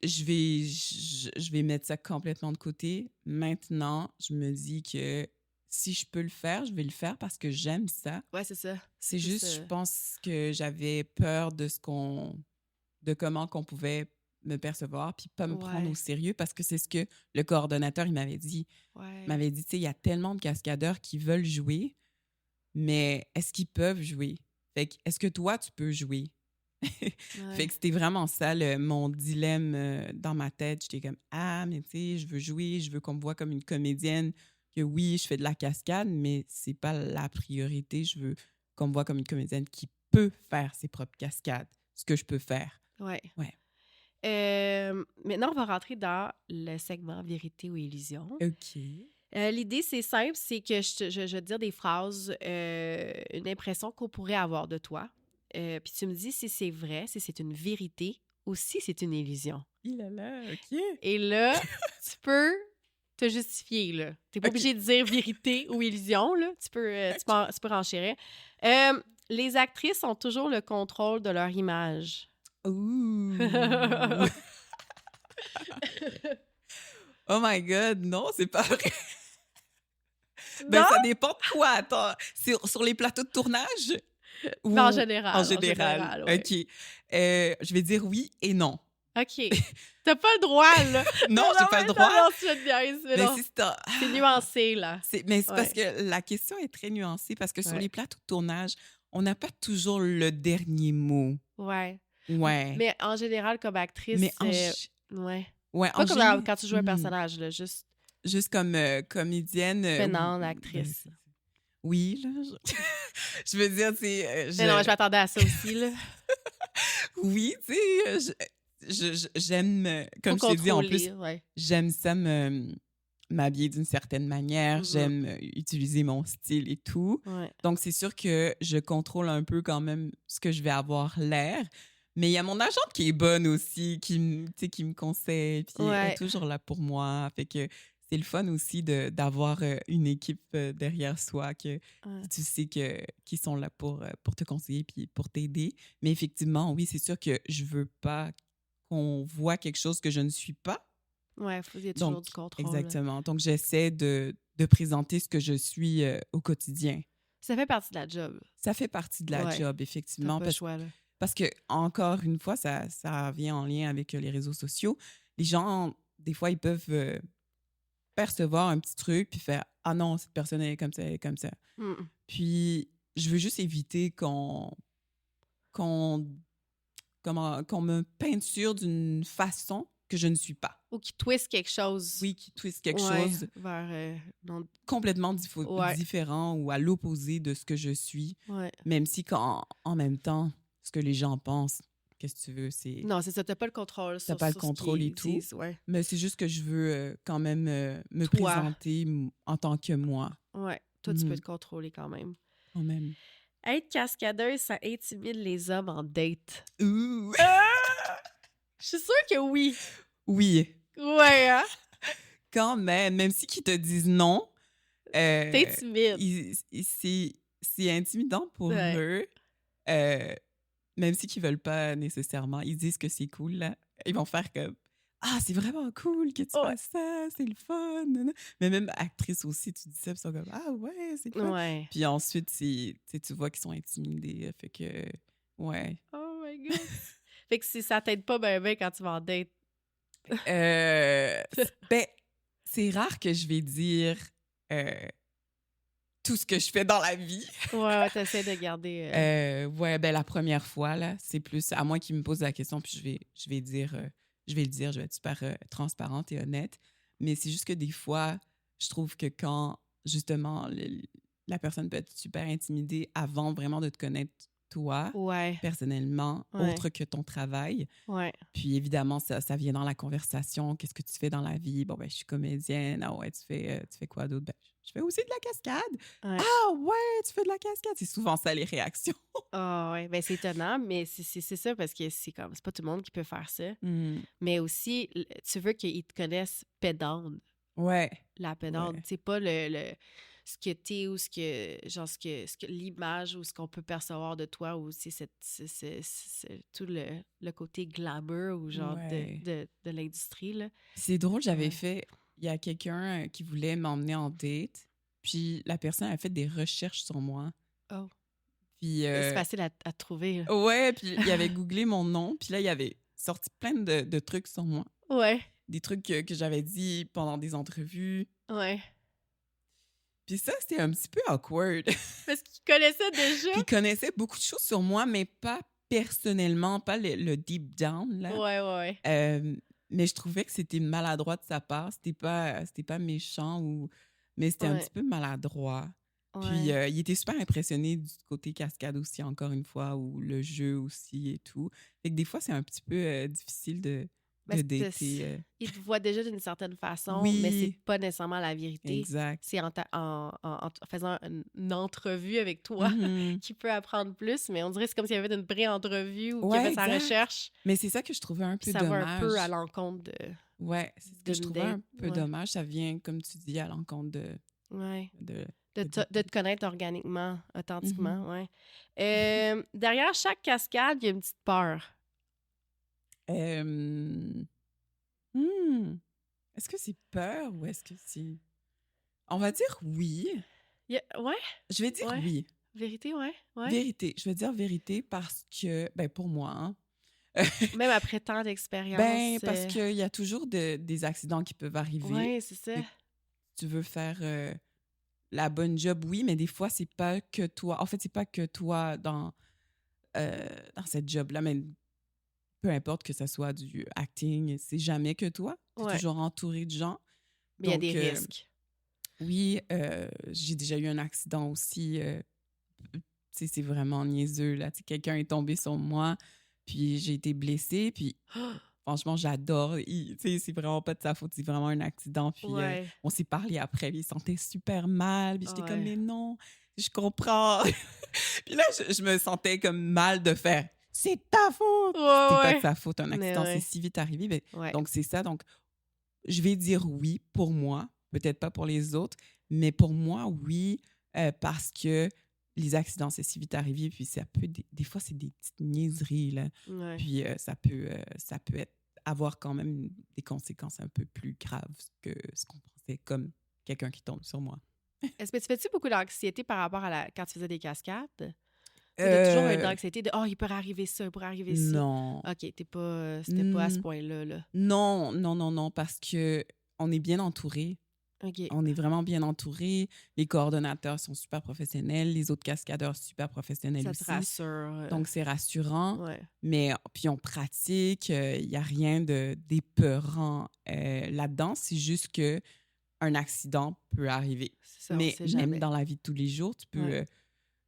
je vais mettre ça complètement de côté. Maintenant, je me dis que si je peux le faire, je vais le faire parce que j'aime ça. Ouais, c'est ça. C'est juste, je pense que j'avais peur de comment qu'on pouvait me percevoir puis pas me prendre au sérieux parce que c'est ce que le coordonnateur, il m'avait dit. Ouais. Il m'avait dit, tu sais, il y a tellement de cascadeurs qui veulent jouer, mais est-ce qu'ils peuvent jouer? Fait que, est-ce que toi, tu peux jouer? Fait que c'était vraiment ça, mon dilemme dans ma tête. J'étais comme, mais tu sais, je veux jouer, je veux qu'on me voit comme une comédienne, que oui, je fais de la cascade, mais c'est pas la priorité. Je veux qu'on me voit comme une comédienne qui peut faire ses propres cascades, ce que je peux faire. Ouais. Ouais. Maintenant, on va rentrer dans le segment Vérité ou Illusion. OK. L'idée, c'est simple, c'est que je vais te dire des phrases, une impression qu'on pourrait avoir de toi. Puis tu me dis si c'est vrai, si c'est une vérité ou si c'est une illusion. OK. Et là, tu peux te justifier, là. T'es pas obligé de dire vérité ou illusion, là. Tu peux renchérir. Les actrices ont toujours le contrôle de leur image. Ouh! Oh my God, non, c'est pas vrai. Ben, ça dépend de quoi. Attends, sur les plateaux de tournage? Ou en général. En général, ouais. OK. Je vais dire oui et non. OK. T'as pas le droit, là. Non, j'ai pas le droit. Non, tu te niaises, mais non. C'est nuancé, là. Mais c'est parce que la question est très nuancée, parce que sur les plateaux de tournage, on n'a pas toujours le dernier mot. Ouais. Ouais. Mais en général, comme actrice, ouais. Ouais, pas comme quand tu joues un personnage, là, juste comme comédienne. Non, actrice. Oui, là. Je veux dire, c'est... non, je m'attendais à ça aussi, là. Oui, tu sais, j'aime, comme je t'ai dit, en plus, j'aime ça m'habiller d'une certaine manière, j'aime utiliser mon style et tout. Ouais. Donc, c'est sûr que je contrôle un peu quand même ce que je vais avoir l'air. Mais il y a mon agente qui est bonne aussi, qui me conseille, puis elle est toujours là pour moi. Fait que c'est le fun aussi d'avoir une équipe derrière soi que tu sais qui sont là pour te conseiller puis pour t'aider. Mais effectivement, oui, c'est sûr que je veux pas qu'on voit quelque chose que je ne suis pas. Ouais, il y a toujours du contrôle. Exactement. Là. Donc, j'essaie de présenter ce que je suis au quotidien. Ça fait partie de la job. Ça fait partie de la job, effectivement. T'as pas le choix, là. Parce que, encore une fois, ça vient en lien avec les réseaux sociaux. Les gens, des fois, ils peuvent percevoir un petit truc puis faire « Ah non, cette personne elle est comme ça, elle est comme ça. » Puis, je veux juste éviter qu'on me peinture d'une façon que je ne suis pas. Ou qui twiste quelque chose. Oui, qui twiste quelque chose vers, complètement différent ou à l'opposé de ce que je suis. Ouais. Même si, en même temps, ce que les gens pensent, qu'est-ce que tu veux, c'est... Non, c'est ça, t'as pas le contrôle sur pas le contrôle et tout. Disent, mais c'est juste que je veux quand même me présenter en tant que moi. Ouais, toi, tu peux te contrôler quand même. Quand même. Être cascadeuse, ça intimide les hommes en date. Ouh! Je suis sûre que oui. Oui. Ouais, hein? quand même si qu'ils te disent non, T'es timide. c'est intimidant pour eux. Même si qu'ils veulent pas nécessairement, ils disent que c'est cool, là. Ils vont faire comme ah, c'est vraiment cool que tu fasses ça, c'est le fun. Mais même actrices aussi, tu dis ça, puis ils sont comme ah ouais, c'est le fun. Ouais. Puis ensuite, tu vois qu'ils sont intimidés. Fait que, ouais. Oh my God. Fait que ça t'aide pas ben quand tu vas en date. Ben, c'est rare que je vais dire tout ce que je fais dans la vie. Ouais, t'essaies de garder... Ouais, ben la première fois, là, c'est plus... À moins qu'ils me posent la question, puis je vais dire... je vais le dire, je vais être super transparente et honnête. Mais c'est juste que des fois, je trouve que quand, justement, la personne peut être super intimidée avant vraiment de te connaître toi, personnellement, autre que ton travail. Ouais. Puis évidemment, ça vient dans la conversation. Qu'est-ce que tu fais dans la vie? Bon, ben, je suis comédienne. Ah ouais, tu fais quoi d'autre? Ben, je fais aussi de la cascade. Ouais. Ah ouais, tu fais de la cascade. C'est souvent ça les réactions. Ah ouais, ben c'est étonnant, mais c'est ça parce que c'est pas tout le monde qui peut faire ça. Mais aussi, tu veux qu'ils te connaissent pédante. Ouais. La pédante. C'est pas ce que t'es ou ce que l'image ou ce qu'on peut percevoir de toi ou c'est tout le côté glamour ou genre de l'industrie, là. C'est drôle, j'avais fait... Il y a quelqu'un qui voulait m'emmener en date, puis la personne a fait des recherches sur moi. Oh. Puis, c'est facile à trouver. Là. Ouais, puis il avait googlé mon nom, puis là, il avait sorti plein de trucs sur moi. Ouais. Des trucs que j'avais dit pendant des entrevues. Ouais. Puis ça, c'était un petit peu awkward. Parce qu'il connaissait déjà. Puis il connaissait beaucoup de choses sur moi, mais pas personnellement, pas le deep down, là. Ouais. Mais je trouvais que c'était maladroit de sa part. C'était pas méchant, mais c'était un petit peu maladroit. Ouais. Puis il était super impressionné du côté cascade aussi, encore une fois, ou le jeu aussi et tout. Fait que des fois, c'est un petit peu difficile de dater. Il te voit déjà d'une certaine façon, mais c'est pas nécessairement la vérité. Exact. C'est en faisant une entrevue avec toi qu'il peut apprendre plus, mais on dirait que c'est comme s'il y avait une pré-entrevue ou qu'il avait sa recherche. Mais c'est ça que je trouvais un peu ça dommage. Ça va un peu à l'encontre de... Ouais, c'est ce que je trouvais un peu dommage. Ça vient, comme tu dis, à l'encontre de... De te connaître organiquement, authentiquement, derrière chaque cascade, il y a une petite peur. Est-ce que c'est peur ou est-ce que c'est... On va dire oui. Ouais? Je vais dire oui. Vérité, ouais. Vérité. Je vais dire vérité parce que, ben pour moi... Hein, même après tant d'expérience. Ben, parce qu'il y a toujours des accidents qui peuvent arriver. Oui, c'est ça. Tu veux faire la bonne job, oui, mais des fois, c'est pas que toi. En fait, c'est pas que toi dans cette job-là, mais peu importe que ça soit du acting, c'est jamais que toi. Tu es toujours entouré de gens. Mais il y a des risques. Oui, j'ai déjà eu un accident aussi. C'est vraiment niaiseux, là. Quelqu'un est tombé sur moi, puis j'ai été blessée, puis franchement, j'adore. C'est vraiment pas de sa faute, c'est vraiment un accident. Puis on s'est parlé après, puis il sentait super mal, puis j'étais comme, mais non, je comprends. Puis là, je me sentais comme mal de faire, c'est ta faute! C'était pas de sa faute, un accident, c'est si vite arrivé. Donc, c'est ça. Donc, je vais dire oui pour moi, peut-être pas pour les autres, mais pour moi, oui, parce que les accidents, c'est si vite arrivé, puis ça peut... Des fois, c'est des petites niaiseries, là. Puis ça peut avoir quand même des conséquences un peu plus graves que ce qu'on pensait, comme quelqu'un qui tombe sur moi. Est-ce que tu fais-tu beaucoup d'anxiété par rapport à quand tu faisais des cascades? T'as toujours une anxiété de « Oh, il pourrait arriver ça, il pourrait arriver ça. » Non. OK, c'était pas à ce point-là. Là. Non, parce que on est bien entouré. Okay. On est vraiment bien entouré. Les coordonnateurs sont super professionnels. Les autres cascadeurs super professionnels aussi. Ça te rassure. Donc, c'est rassurant. Ouais. Mais puis, on pratique. Il n'y a rien d'épeurant là-dedans. C'est juste que un accident peut arriver. C'est ça, mais même dans la vie de tous les jours, tu peux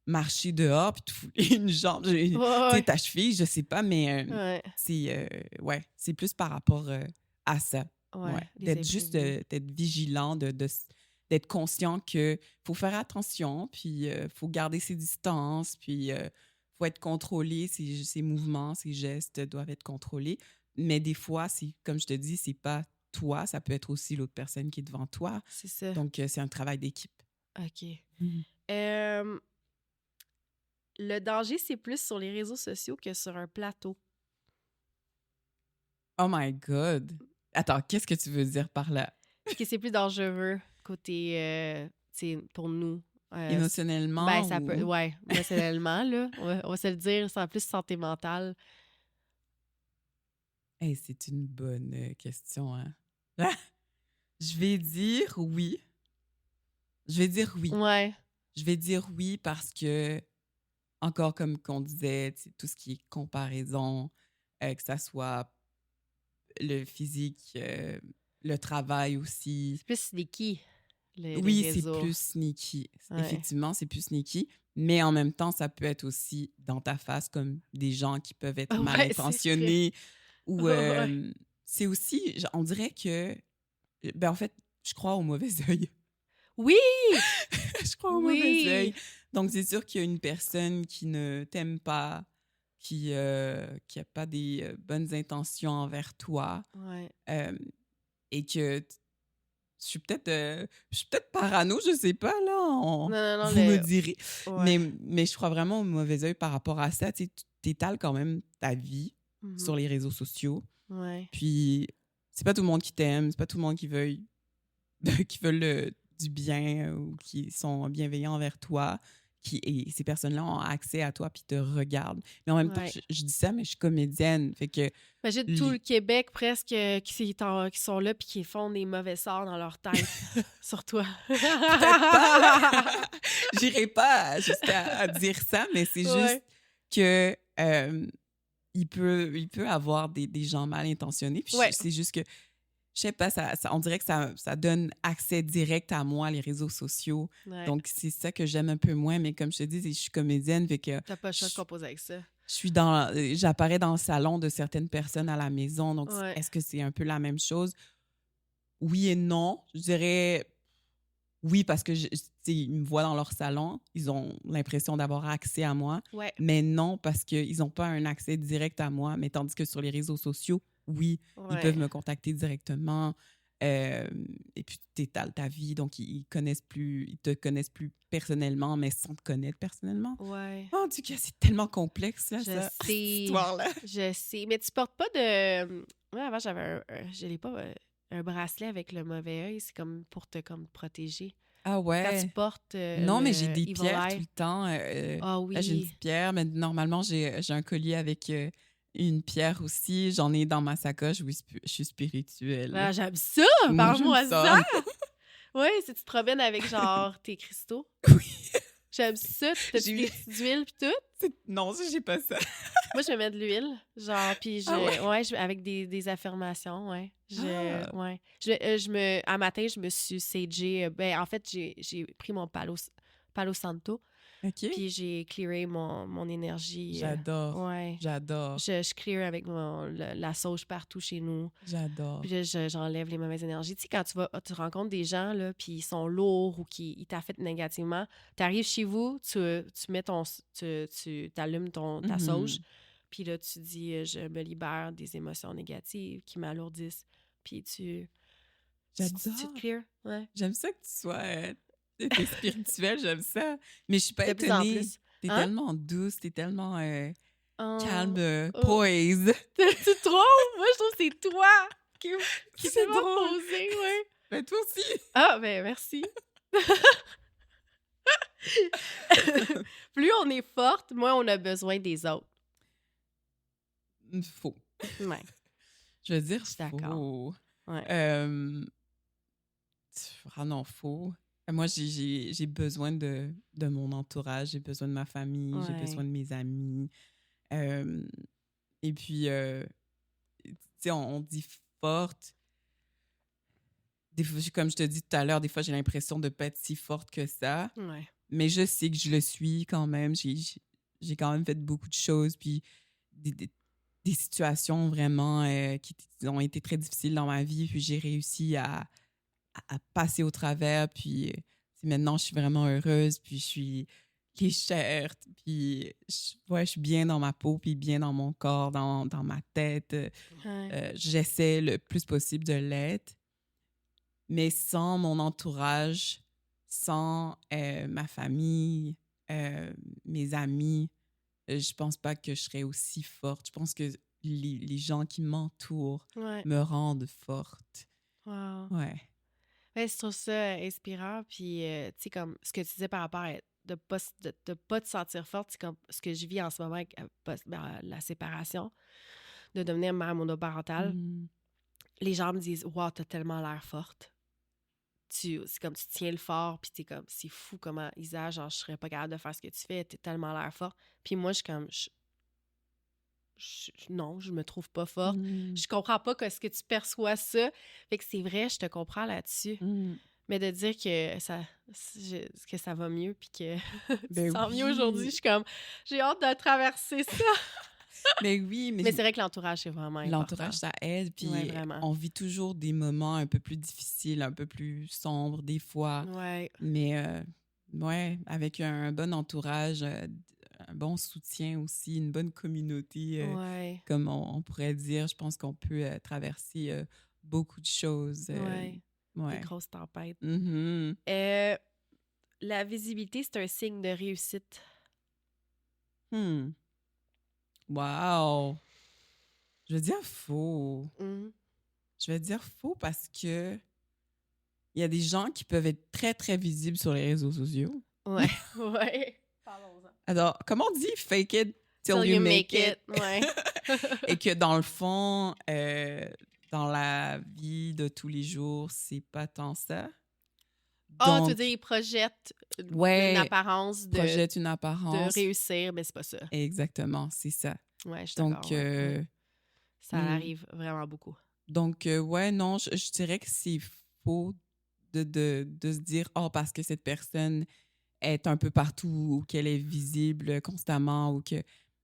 marcher dehors puis te fouler une jambe. Tu sais, ta cheville, je sais pas, mais c'est plus par rapport à ça. D'être vigilant, d'être conscient qu'il faut faire attention, puis faut garder ses distances, puis faut être contrôlé, ses mouvements, ses gestes doivent être contrôlés. Mais des fois, comme je te dis, c'est pas toi, ça peut être aussi l'autre personne qui est devant toi. C'est ça. Donc, c'est un travail d'équipe. OK. Le danger, c'est plus sur les réseaux sociaux que sur un plateau. Oh my God! Attends, qu'est-ce que tu veux dire par là? Que c'est plus dangereux côté, tu sais, pour nous. Émotionnellement? Ben, ça peut... Ouais, émotionnellement, là. On va se le dire, c'est en plus santé mentale. Hey, c'est une bonne question, hein? Je vais dire oui. Je vais dire oui. Ouais. Je vais dire oui parce que, encore comme qu'on disait, tu sais, tout ce qui est comparaison, que ça soit le physique, le travail aussi. C'est plus sneaky, les Oui, c'est réseaux. plus sneaky. Ouais. Effectivement, c'est plus sneaky. Mais en même temps, ça peut être aussi dans ta face comme des gens qui peuvent être mal Ouais, c'est intentionnés. Ou Ouais. c'est aussi, on dirait que, ben en fait, je crois au mauvais œil. Oui! Je crois au mauvais œil. Oui! Donc, c'est sûr qu'il y a une personne qui ne t'aime pas, qui a pas des bonnes intentions envers toi, Ouais. et que je suis peut-être parano, je sais pas, là. Non, Vous me direz. Ouais. Mais je crois vraiment au mauvais œil par rapport à ça. Tu sais, tu étales quand même ta vie Mhm. sur les réseaux sociaux. Ouais. Puis, c'est pas tout le monde qui t'aime, c'est pas tout le monde qui veut du bien ou qui sont bienveillants envers toi. Et ces personnes-là ont accès à toi puis te regardent. Mais en même temps, Ouais. je dis ça, mais je suis comédienne. Fait que Imagine tout le Québec presque qui sont là puis qui font des mauvais sorts dans leur tête sur toi. peut-être pas. J'irai pas jusqu'à dire ça, mais c'est Ouais. juste que il peut avoir des gens mal intentionnés. Puis Ouais. c'est juste que, je sais pas, on dirait que ça donne accès direct à moi, les réseaux sociaux. Ouais. Donc, c'est ça que j'aime un peu moins. Mais comme je te dis, je suis comédienne, fait que T'as pas le choix de composer avec ça. j'apparais dans le salon de certaines personnes à la maison. Donc, Ouais. est-ce que c'est un peu la même chose? Oui et non. Je dirais oui, parce que ils me voient dans leur salon, ils ont l'impression d'avoir accès à moi. Ouais. Mais non, parce qu'ils n'ont pas un accès direct à moi. Mais tandis que sur les réseaux sociaux, oui, ils Ouais. peuvent me contacter directement. Et puis, tu étales ta vie. Donc, ils te connaissent plus personnellement, mais sans te connaître personnellement. Ouais. Oh, en tout cas, c'est tellement complexe, là, Je ça, sais. cette histoire-là. Je sais. Mais tu portes pas de... Moi, avant, j'avais je l'ai pas... un bracelet avec le mauvais œil, c'est comme pour te protéger. Ah Quand ouais. tu portes Non, mais le j'ai des Evil pierres Eye. tout le temps. Ah oui. Là, j'ai une petite pierre, mais normalement, j'ai un collier avec une pierre aussi. J'en ai dans ma sacoche. Oui, je suis spirituelle. Ah, j'aime ça! Moi, Parle-moi j'aime ça! Oui, si tu te promènes avec genre tes cristaux. Oui. J'aime ça. T'as-tu J'ai des eu- petites huiles pis tout? Non, ça, j'ai pas ça. Moi, je me mets de l'huile, genre, puis Ah ouais? avec des affirmations, ouais. Ah. Ouais. Un matin, je me suis sagée. Ben, en fait, j'ai pris mon Palo Santo, OK. puis j'ai clearé mon énergie. J'adore. Ouais. J'adore. Je clear avec la sauge partout chez nous. J'adore. Puis là, j'enlève les mauvaises énergies. Tu sais, quand tu rencontres des gens, là, puis ils sont lourds ou ils t'affectent négativement, tu arrives chez vous, tu mets tu t'allumes ta sauge, puis là, tu dis, je me libère des émotions négatives qui m'alourdissent. Puis tu J'adore. te clear, ouais. J'aime ça que tu sois... t'es spirituelle, j'aime ça. Mais je suis pas De plus en étonnée. plus. T'es Hein? tellement douce, t'es tellement Oh. calme, Oh. poise. Tu trouves? Moi, je trouve que c'est toi qui C'est est tellement drôle. posé, ouais. Ben, toi aussi. Ah, ben merci. Plus on est forte, moins on a besoin des autres. Faux. Ouais. Je veux dire, Je suis d'accord. faux. Ouais. Vraiment faux. Moi, j'ai besoin de mon entourage, j'ai besoin de ma famille, j'ai Ouais. besoin de mes amis. Et puis, tu sais, on dit forte. Des fois, comme je te dis tout à l'heure, des fois, j'ai l'impression de ne pas être si forte que ça. Ouais. Mais je sais que je le suis quand même. J'ai quand même fait beaucoup de choses. Puis des situations vraiment qui ont été très difficiles dans ma vie. Puis j'ai réussi à passer au travers. Puis maintenant, je suis vraiment heureuse. Puis je suis qui est chère. Puis, je suis bien dans ma peau, puis bien dans mon corps, dans ma tête. J'essaie le plus possible de l'être. Mais sans mon entourage, sans ma famille, mes amis, je pense pas que je serais aussi forte. Je pense que les gens qui m'entourent me rendent forte. Wow. Ouais. Ouais, je trouve ça inspirant. Puis, tu sais, comme ce que tu disais par rapport à de pas te sentir forte, c'est comme ce que je vis en ce moment avec la séparation, de devenir mère monoparentale. Les gens me disent « Wow, t'as tellement l'air forte. » C'est comme tu tiens le fort, puis t'es comme, c'est fou comment Isa, genre, je serais pas capable de faire ce que tu fais, t'es tellement l'air fort. Puis moi, je suis comme, non, je me trouve pas forte. Je comprends pas que ce que tu perçois ça. Fait que c'est vrai, je te comprends là-dessus. Mais de dire que ça va mieux, puis que tu te sens mieux aujourd'hui, je suis comme, j'ai hâte de traverser ça. Mais oui, mais c'est vrai que l'entourage, c'est vraiment important. L'entourage, ça aide. Puis vraiment. on vit toujours des moments un peu plus difficiles, un peu plus sombres des fois. Ouais. Mais avec un bon entourage, un bon soutien aussi, une bonne communauté, comme on pourrait dire, je pense qu'on peut traverser beaucoup de choses. Des grosses tempêtes. Mm-hmm. La visibilité, c'est un signe de réussite. Wow! Je vais dire faux. Je vais dire faux parce que il y a des gens qui peuvent être très, très visibles sur les réseaux sociaux. Ouais. Parlons-en. Alors, comment on dit « fake it till you make it ». Ouais. Et que dans le fond, dans la vie de tous les jours, c'est pas tant ça. Donc, tu veux dire, ils projettent une apparence de réussir, mais c'est pas ça. Exactement, c'est ça. Ouais, je suis d'accord. Ça arrive vraiment beaucoup. Donc, non, je dirais que c'est faux de se dire « Oh, parce que cette personne est un peu partout ou qu'elle est visible constamment ou que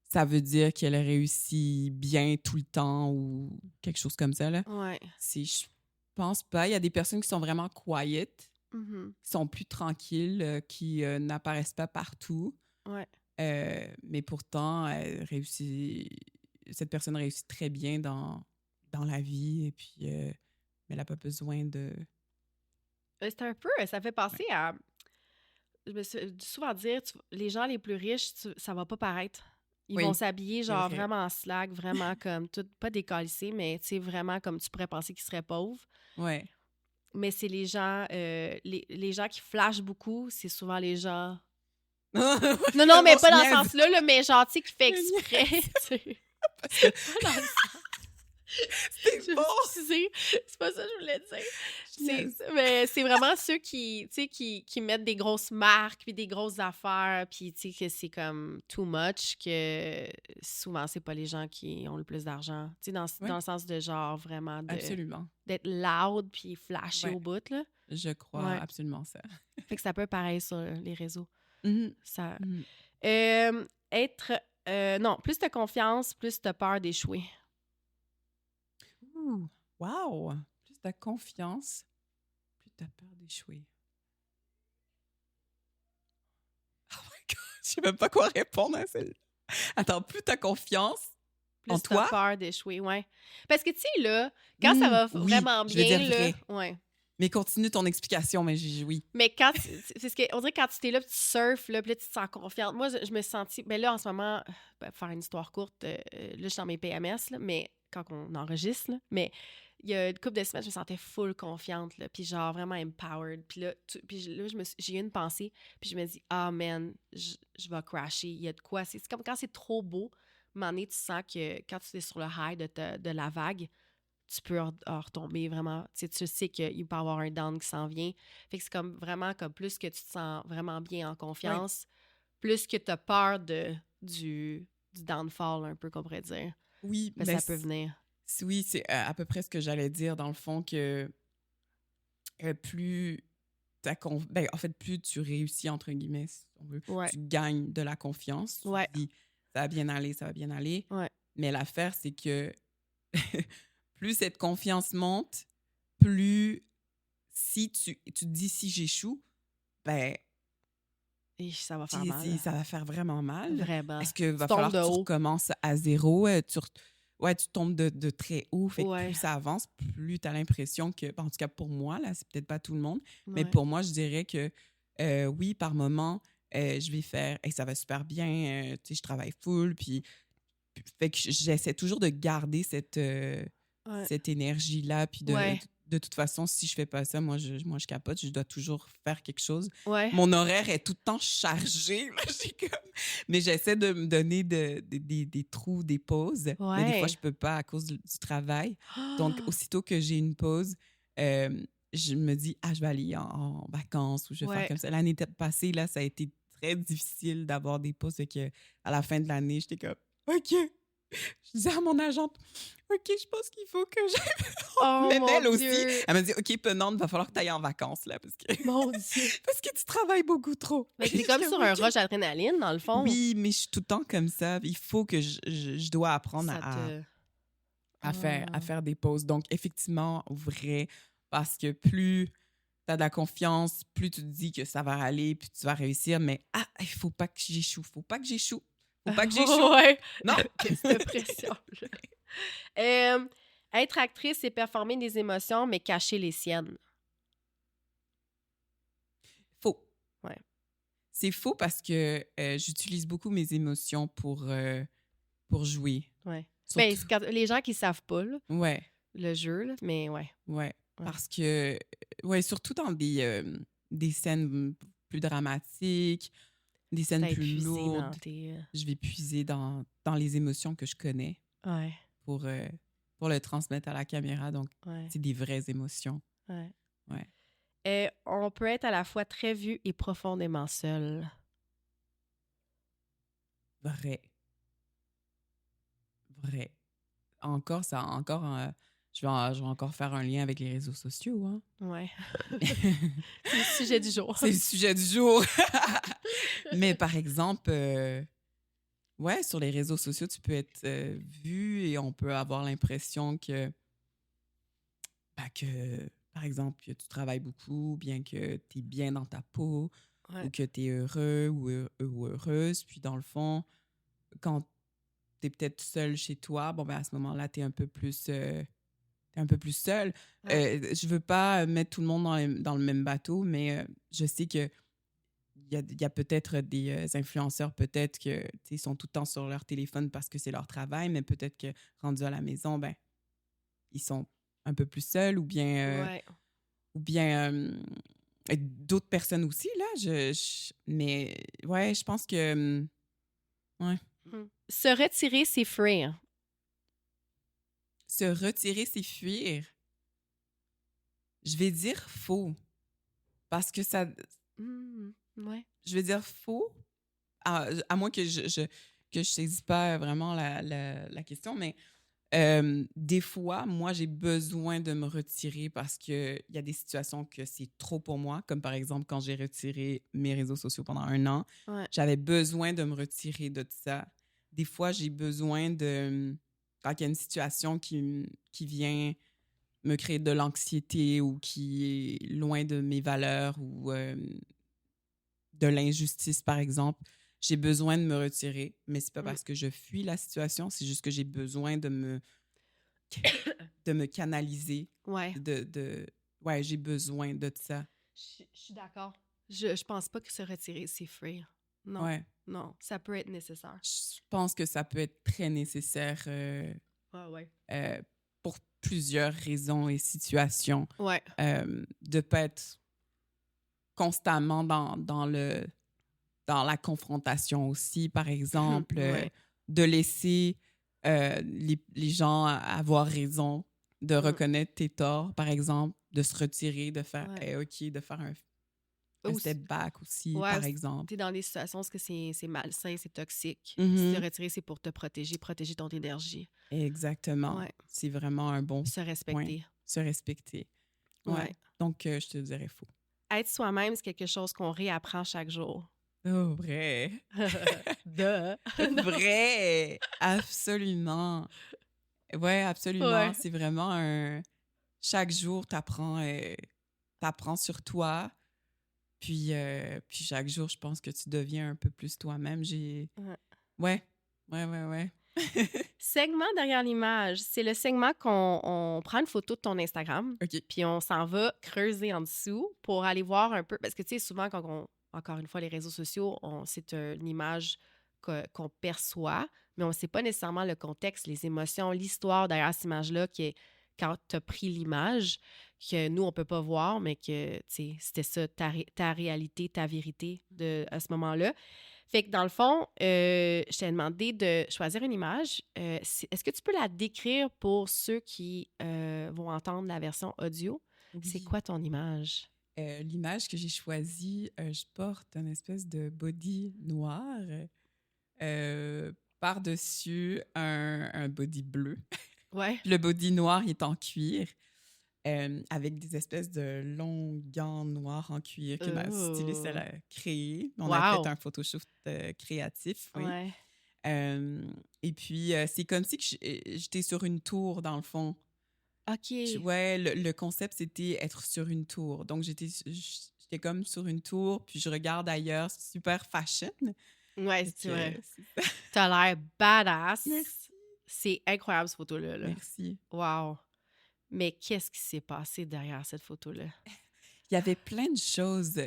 ça veut dire qu'elle réussit bien tout le temps ou quelque chose comme ça. » là. Ouais. Je pense pas. Il y a des personnes qui sont vraiment quiet, qui sont plus tranquilles, qui n'apparaissent pas partout. Ouais. Mais pourtant, cette personne réussit très bien dans la vie et puis mais elle n'a pas besoin de... C'est un peu, ça fait penser à... Je me suis souvent dire, les gens les plus riches, ça va pas paraître. Ils vont s'habiller genre vraiment en slack, vraiment comme tout, pas décalissé, mais tu sais, vraiment comme tu pourrais penser qu'ils seraient pauvres. Ouais. Mais c'est les gens, les gens qui flashent beaucoup, c'est souvent les gens... non, mais pas dans ce sens-là, mais genre, tu sais, qui fait exprès, tu sais. Pas dans le sens. C'est bon! C'est pas ça que je voulais dire. Mais c'est vraiment ceux qui mettent des grosses marques puis des grosses affaires puis tu sais que c'est comme too much, que souvent c'est pas les gens qui ont le plus d'argent. Tu sais, dans le sens de genre vraiment absolument. D'être loud puis flashy au bout, là. Je crois absolument ça. Fait que ça peut pareil sur les réseaux. Ça... non, plus t'as confiance, plus t'as peur d'échouer. Wow! Plus t'as confiance, plus t'as peur d'échouer. Oh my God! Je sais même pas quoi répondre à celle-là. Attends, plus t'as confiance en toi... Plus t'as peur d'échouer, ouais. Parce que, tu sais, là, quand ça va vraiment bien, là... Ouais. Mais continue ton explication, mais oui. Mais quand... c'est ce que... On dirait que quand tu t'es là, puis tu surfes, là, puis là, tu te sens confiante. Moi, je me suis sentie... Ben là, en ce moment, pour faire une histoire courte, là, je suis dans mes PMS, là, mais quand on enregistre, là, mais... Il y a une couple de semaines, je me sentais full confiante, là, puis genre vraiment empowered. Puis là, j'ai eu une pensée, puis je me dis, ah man, je vais crasher. Il y a de quoi. C'est comme quand c'est trop beau, à un moment donné, tu sens que quand tu es sur le high de la vague, tu peux retomber vraiment. Tu sais qu'il peut y avoir un down qui s'en vient. Fait que c'est comme vraiment comme plus que tu te sens vraiment bien en confiance, plus que tu as peur du downfall, un peu qu'on pourrait dire. Oui, mais ça peut venir. Oui, c'est à peu près ce que j'allais dire, dans le fond, que plus en fait, plus tu réussis, entre guillemets, si on veut, tu gagnes de la confiance. Tu te dis, ça va bien aller, ça va bien aller. Mais l'affaire, c'est que plus cette confiance monte, plus si tu te dis, si j'échoue, ben Et ça va faire mal. Ça va faire vraiment mal. Vraiment. Est-ce que va tombes falloir de que tu haut. recommences à zéro? Tu tombes de très haut. Fait que Ouais. plus ça avance, plus tu as l'impression que, en tout cas pour moi, là, c'est peut-être pas tout le monde, mais Ouais. pour moi, je dirais que oui, par moment, je vais faire, et ça va super bien, tu sais, je travaille full, puis fait que j'essaie toujours de garder cette énergie-là, puis Ouais. de toute façon, si je fais pas ça, moi, je capote, je dois toujours faire quelque chose. Ouais. Mon horaire est tout le temps chargé. Là, mais j'essaie de me donner des trous, des pauses. Mais des Ouais. fois, je peux pas à cause du travail. Donc, aussitôt que j'ai une pause, je me dis, je vais aller en vacances ou je vais faire comme ça. L'année passée, là, ça a été très difficile d'avoir des pauses. Fait que à la fin de l'année, j'étais comme, OK. Je disais à mon agente, OK, je pense qu'il faut que j'aille. Oh, Même elle mon aussi. Dieu. Elle m'a dit, OK, Penante, va falloir que tu ailles en vacances, là, parce que, Mon Dieu. parce que tu travailles beaucoup trop. Mais t'es comme sur un rush d'adrénaline, dans le fond. Oui, mais je suis tout le temps comme ça. Il faut que je dois apprendre à faire des pauses. Donc, effectivement, vrai, parce que plus tu as de la confiance, plus tu te dis que ça va aller, puis tu vas réussir, mais il faut pas que j'échoue. Faut pas que j'échoue. Faut pas que j'échoue. Ouais. Non. Cette pression. Être actrice, c'est performer des émotions, mais cacher les siennes. Faux. Ouais. C'est faux parce que j'utilise beaucoup mes émotions pour jouer. Ouais. Surtout- Ben, c'est les gens qui savent pas, là, Ouais, le jeu, là, mais ouais. ouais. Parce que, surtout dans des scènes plus dramatiques, des scènes T'as plus épuisé lourdes, dans tes... je vais puiser dans les émotions que je connais Ouais, pour le transmettre à la caméra. Donc, ouais, c'est des vraies émotions. ouais. Ouais. On peut être à la fois très vu et profondément seul. Vrai. Encore, je vais encore faire un lien avec les réseaux sociaux. Hein? Ouais. C'est le sujet du jour. C'est le sujet du jour. Mais par exemple, sur les réseaux sociaux, tu peux être vu et on peut avoir l'impression que, par exemple, que tu travailles beaucoup, bien que tu es bien dans ta peau Ouais. ou que tu es heureux ou heureuse. Puis dans le fond, quand tu es peut-être seul chez toi, à ce moment-là, tu es un peu plus seul. Ouais. Je veux pas mettre tout le monde dans le même bateau, mais je sais que il y a peut-être des influenceurs, peut-être que ils sont tout le temps sur leur téléphone parce que c'est leur travail, mais peut-être que rendus à la maison, ils sont un peu plus seuls ou bien d'autres personnes aussi, là. Mais ouais, je pense que ouais. Se retirer, c'est fuir. Se retirer, c'est fuir. Je vais dire faux. Parce que ça... Ouais. Je vais dire faux, à moins que je saisis pas vraiment la question, mais des fois, moi, j'ai besoin de me retirer parce qu'il y a des situations que c'est trop pour moi, comme par exemple quand j'ai retiré mes réseaux sociaux pendant 1 an. Ouais. J'avais besoin de me retirer de ça. Des fois, j'ai besoin de... Quand il y a une situation qui vient me créer de l'anxiété ou qui est loin de mes valeurs ou de l'injustice, par exemple, j'ai besoin de me retirer. Mais c'est pas parce que je fuis la situation, c'est juste que j'ai besoin de me canaliser. Ouais. Ouais, j'ai besoin de ça. Je suis d'accord. Je pense pas que se retirer, c'est fuir. Non. Ouais. Non, ça peut être nécessaire. Je pense que ça peut être très nécessaire pour plusieurs raisons et situations. Ouais. De pas être constamment dans la confrontation aussi, par exemple. Ouais. De laisser les gens avoir raison, de reconnaître tes torts, par exemple, de se retirer, de faire OK, de faire un step back aussi, par exemple. Tu es dans des situations où c'est malsain, c'est toxique. Mm-hmm. Se retirer, c'est pour te protéger ton énergie. Exactement. Ouais. C'est vraiment un bon Se respecter. point. Se respecter. Ouais. Donc, je te dirais faux. Être soi-même, c'est quelque chose qu'on réapprend chaque jour. Oh, vrai. Duh. Vrai. Absolument. Ouais, absolument. Ouais. C'est vraiment chaque jour, t'apprends sur toi. Puis chaque jour, je pense que tu deviens un peu plus toi-même. Ouais. Ouais. Segment derrière l'image, c'est le segment on prend une photo de ton Instagram, OK. puis on s'en va creuser en dessous pour aller voir un peu. Parce que, tu sais, souvent, encore une fois, les réseaux sociaux, c'est une image qu'on perçoit, mais on ne sait pas nécessairement le contexte, les émotions, l'histoire derrière cette image-là qui est quand tu as pris l'image, que nous, on ne peut pas voir, mais que, tu sais, c'était ça, ta réalité, ta vérité à ce moment-là. Fait que dans le fond, je t'ai demandé de choisir une image. Est-ce que tu peux la décrire pour ceux qui vont entendre la version audio? Oui. C'est quoi ton image? L'image que j'ai choisie, je porte une espèce de body noir par-dessus un body bleu. Ouais. Le body noir, il est en cuir. Avec des espèces de longs gants noirs en cuir que ma styliste elle a créé. On a fait un photoshoot créatif, oui. Ouais. Et puis, c'est comme si que j'étais sur une tour, dans le fond. OK. Le concept, c'était être sur une tour. Donc, j'étais comme sur une tour, puis je regarde ailleurs, super fashion. Ouais, c'est vrai. C'est ça. T'as l'air badass. Merci. C'est incroyable, cette photo-là. Là. Merci. Wow. Mais qu'est-ce qui s'est passé derrière cette photo-là? Il y avait plein de choses.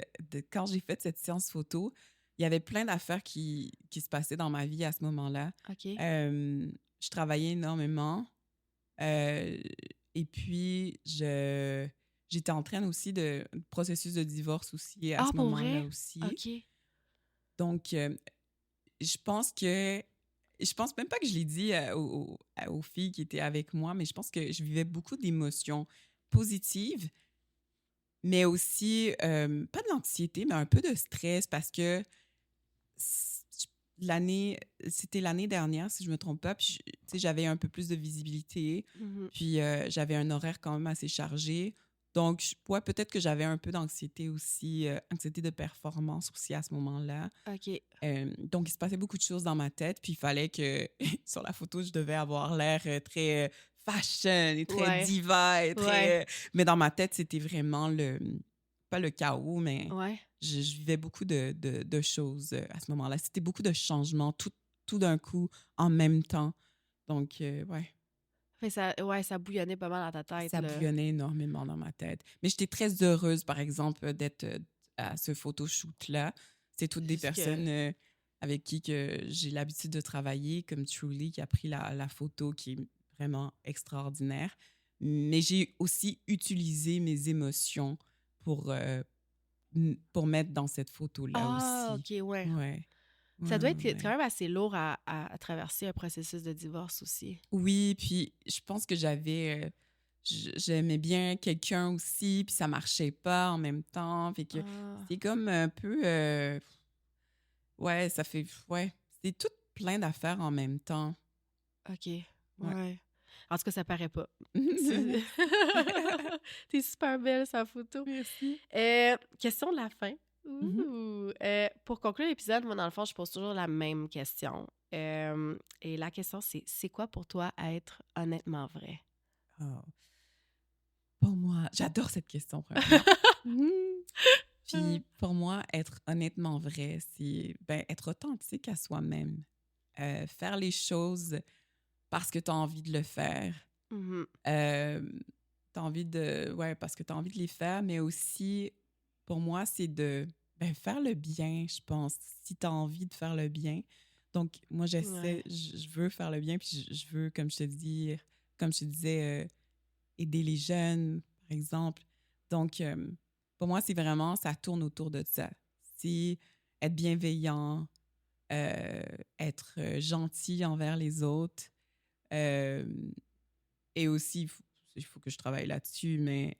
Quand j'ai fait cette séance photo, il y avait plein d'affaires qui se passaient dans ma vie à ce moment-là. OK. Je travaillais énormément. Et puis, j'étais en train aussi de processus de divorce aussi à ce pour moment-là vrai? aussi. OK. Donc, je pense même pas que je l'ai dit aux filles qui étaient avec moi, mais je pense que je vivais beaucoup d'émotions positives, mais aussi, pas de l'anxiété, mais un peu de stress parce que c'était l'année dernière, si je me trompe pas, puis tu sais, j'avais un peu plus de visibilité, puis j'avais un horaire quand même assez chargé. Donc, peut-être que j'avais un peu d'anxiété aussi, anxiété de performance aussi à ce moment-là. OK. Donc, il se passait beaucoup de choses dans ma tête, puis il fallait que, sur la photo, je devais avoir l'air très fashion et très diva. Et très, mais dans ma tête, c'était vraiment pas le chaos, mais je vivais beaucoup de choses à ce moment-là. C'était beaucoup de changements, tout d'un coup, en même temps. Donc, ouais. Ça bouillonnait pas mal dans ta tête. Ça bouillonnait énormément dans ma tête. Mais j'étais très heureuse, par exemple, d'être à ce photoshoot-là. C'est toutes des personnes avec qui que j'ai l'habitude de travailler, comme Truly, qui a pris la photo, qui est vraiment extraordinaire. Mais j'ai aussi utilisé mes émotions pour mettre dans cette photo-là aussi. OK, ouais. Ça doit être quand même assez lourd à traverser un processus de divorce aussi. Oui, puis je pense que j'aimais bien quelqu'un aussi, puis ça marchait pas en même temps. Fait que c'est comme un peu... c'est tout plein d'affaires en même temps. OK, ouais. En tout cas, ça paraît pas. T'es super belle, sa photo. Merci. Question de la fin. Pour conclure l'épisode, moi, dans le fond, je pose toujours la même question. Et la question, c'est quoi pour toi être honnêtement vrai? Oh. Pour moi, j'adore cette question, premièrement. Puis pour moi, être honnêtement vrai, c'est être authentique à soi-même. Faire les choses parce que tu as envie de le faire. T'as envie parce que tu as envie de les faire, mais aussi, pour moi, c'est de faire le bien, je pense, si tu as envie de faire le bien. Donc, moi, je veux faire le bien, puis je veux, comme je te disais, aider les jeunes, par exemple. Donc, pour moi, c'est vraiment, ça tourne autour de ça. C'est être bienveillant, être gentil envers les autres. Et aussi, il faut que je travaille là-dessus, mais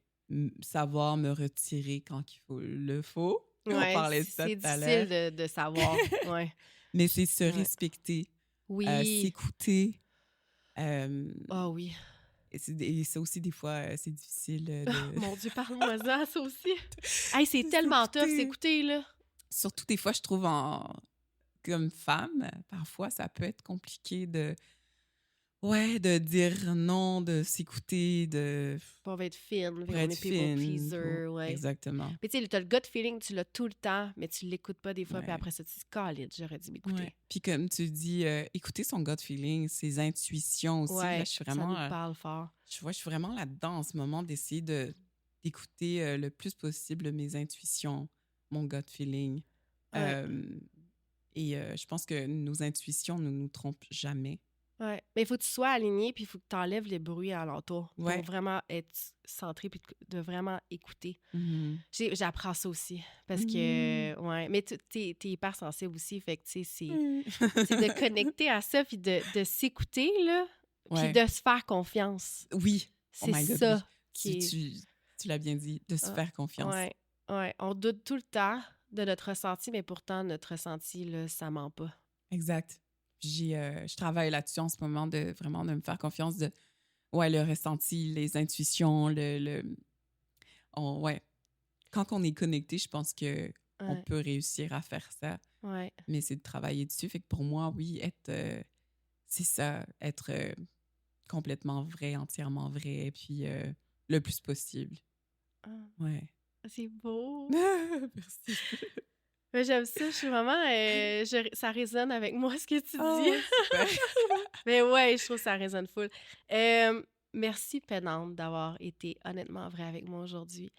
savoir me retirer quand il faut. On parlait de ça tout à l'heure. C'est difficile de savoir. Mais c'est se respecter, s'écouter. Oui. Et ça aussi, des fois, c'est difficile de... Mon Dieu, parle-moi-en, ça aussi. Hey, c'est tellement tough, s'écouter, là. Surtout, des fois, je trouve, comme femme, parfois, ça peut être compliqué de Ouais, de dire non, de s'écouter, de... Pour être fine, Pour on être est people fine. pleaser, ouais. Exactement. Mais tu sais, t'as le gut feeling, tu l'as tout le temps, mais tu l'écoutes pas des fois, Ouais. puis après ça, tu te dis, Colin, j'aurais dû m'écouter. Ouais. Puis comme tu dis, écouter son gut feeling, ses intuitions aussi. Ouais, Là, je suis vraiment... ça nous parle fort. Je suis vraiment là-dedans en ce moment d'essayer d'écouter le plus possible mes intuitions, mon gut feeling. Ouais. Je pense que nos intuitions ne nous trompent jamais. Ouais. Mais il faut que tu sois aligné, puis il faut que tu enlèves les bruits alentour Ouais. pour vraiment être centré, puis de vraiment écouter. Mhm. J'apprends ça aussi. Parce que, ouais. Mais t'es hypersensible aussi, fait que, tu sais, c'est de connecter à ça, puis de s'écouter, là, puis Ouais. de se faire confiance. Oui. C'est my God, ça oui. qui est... Tu l'as bien dit, de se faire confiance. Ouais, ouais. On doute tout le temps de notre ressenti, mais pourtant, notre ressenti, là, ça ment pas. Exact. Je travaille là-dessus en ce moment, de vraiment de me faire confiance, de le ressenti, les intuitions, ouais. Quand on est connecté, je pense que on peut réussir à faire ça. Ouais. Mais c'est de travailler dessus. Fait que pour moi, oui, c'est ça, être complètement vrai, entièrement vrai, puis le plus possible. Ouais. C'est beau. Merci. Ouais, j'aime ça, je suis vraiment... ça résonne avec moi, ce que tu dis. Super. Mais ouais, je trouve que ça résonne full. Merci, Pennante, d'avoir été honnêtement vraie avec moi aujourd'hui.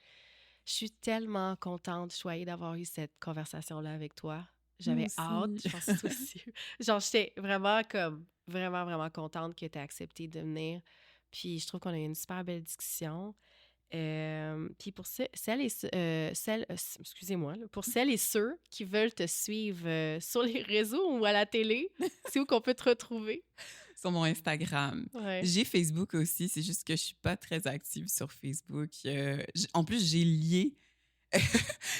Je suis tellement contente, choyée d'avoir eu cette conversation-là avec toi. J'avais hâte, je pense que toi aussi. Genre, j'étais vraiment vraiment contente que tu aies accepté de venir. Puis je trouve qu'on a eu une super belle discussion. Puis pour pour celles et ceux qui veulent te suivre sur les réseaux ou à la télé, c'est où qu'on peut te retrouver? Sur mon Instagram. Ouais. J'ai Facebook aussi, c'est juste que je suis pas très active sur Facebook. En plus, j'ai lié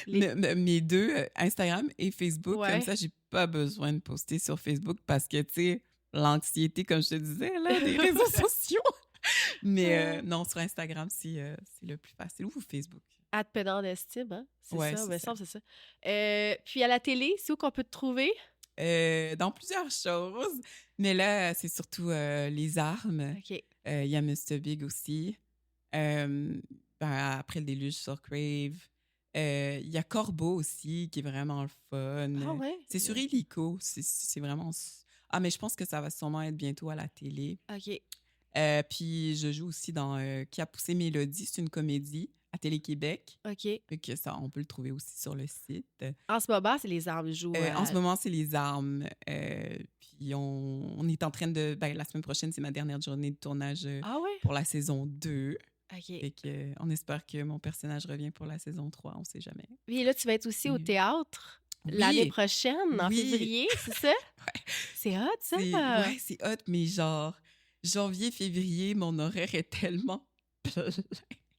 mes deux, Instagram et Facebook. Ouais. Comme ça, j'ai pas besoin de poster sur Facebook parce que, tu sais, l'anxiété, comme je te disais, là, des réseaux sociaux. Mais non, sur Instagram, c'est le plus facile. Ou Facebook. @pedantestime, hein? C'est Ouais, ça, c'est me ça. semble, c'est ça. Puis à la télé, c'est où qu'on peut te trouver? Dans plusieurs choses. Mais là, c'est surtout les armes. OK. Il y a Mr. Big aussi. Après le déluge sur Crave. Il y a Corbeau aussi, qui est vraiment le fun. Ah ouais? C'est sur Illico. C'est vraiment... Ah, mais je pense que ça va sûrement être bientôt à la télé. OK. Puis je joue aussi dans Qui a poussé Mélodie. C'est une comédie à Télé-Québec. OK. Fait que ça, on peut le trouver aussi sur le site. En ce moment, c'est les armes jouent. En ce moment, c'est les armes. Puis on est en train de... la semaine prochaine, c'est ma dernière journée de tournage Ah ouais? pour la saison 2. OK. Fait que, on espère que mon personnage revient pour la saison 3. On sait jamais. Puis là, tu vas être aussi au Oui. théâtre Oui. l'année prochaine, en Oui. février, c'est ça? Ouais. C'est hot, ça? Ouais, c'est hot, mais genre, janvier, février, mon horaire est tellement plein.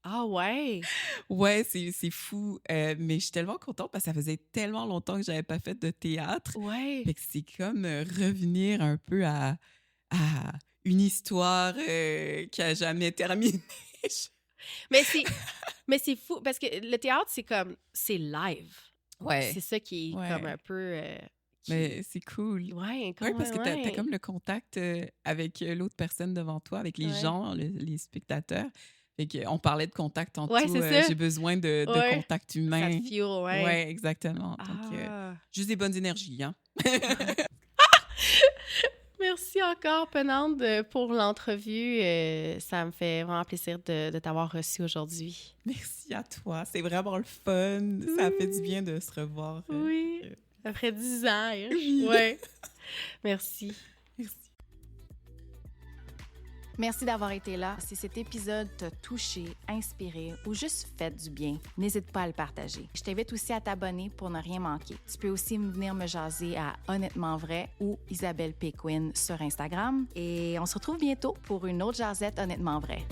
Ah ouais? Ouais, c'est fou. Mais je suis tellement contente parce que ça faisait tellement longtemps que j'avais pas fait de théâtre. Ouais. Fait que c'est comme revenir un peu à une histoire qui a jamais terminé. Mais c'est fou parce que le théâtre, c'est live. Ouais. C'est ça qui est Ouais. comme un peu... Mais c'est cool. Ouais, Oui, parce que t'as ouais. comme le contact avec l'autre personne devant toi, avec les Ouais. gens, les spectateurs. Fait qu'on parlait de contact tantôt. Ouais, c'est ça. J'ai besoin de Ouais. contact Ça humain. te fuel, ouais. Ouais, exactement. Donc, Ah. juste des bonnes énergies, hein? Merci encore, Pennante, pour l'entrevue. Ça me fait vraiment plaisir de t'avoir reçu aujourd'hui. Merci à toi. C'est vraiment le fun. Ça fait du bien de se revoir. Oui. Après 10 ans. Oui. Ouais. Merci. Merci. Merci d'avoir été là. Si cet épisode t'a touché, inspiré ou juste fait du bien, n'hésite pas à le partager. Je t'invite aussi à t'abonner pour ne rien manquer. Tu peux aussi venir me jaser à Honnêtement Vrai ou Isabelle Péquin sur Instagram. Et on se retrouve bientôt pour une autre jasette Honnêtement Vrai.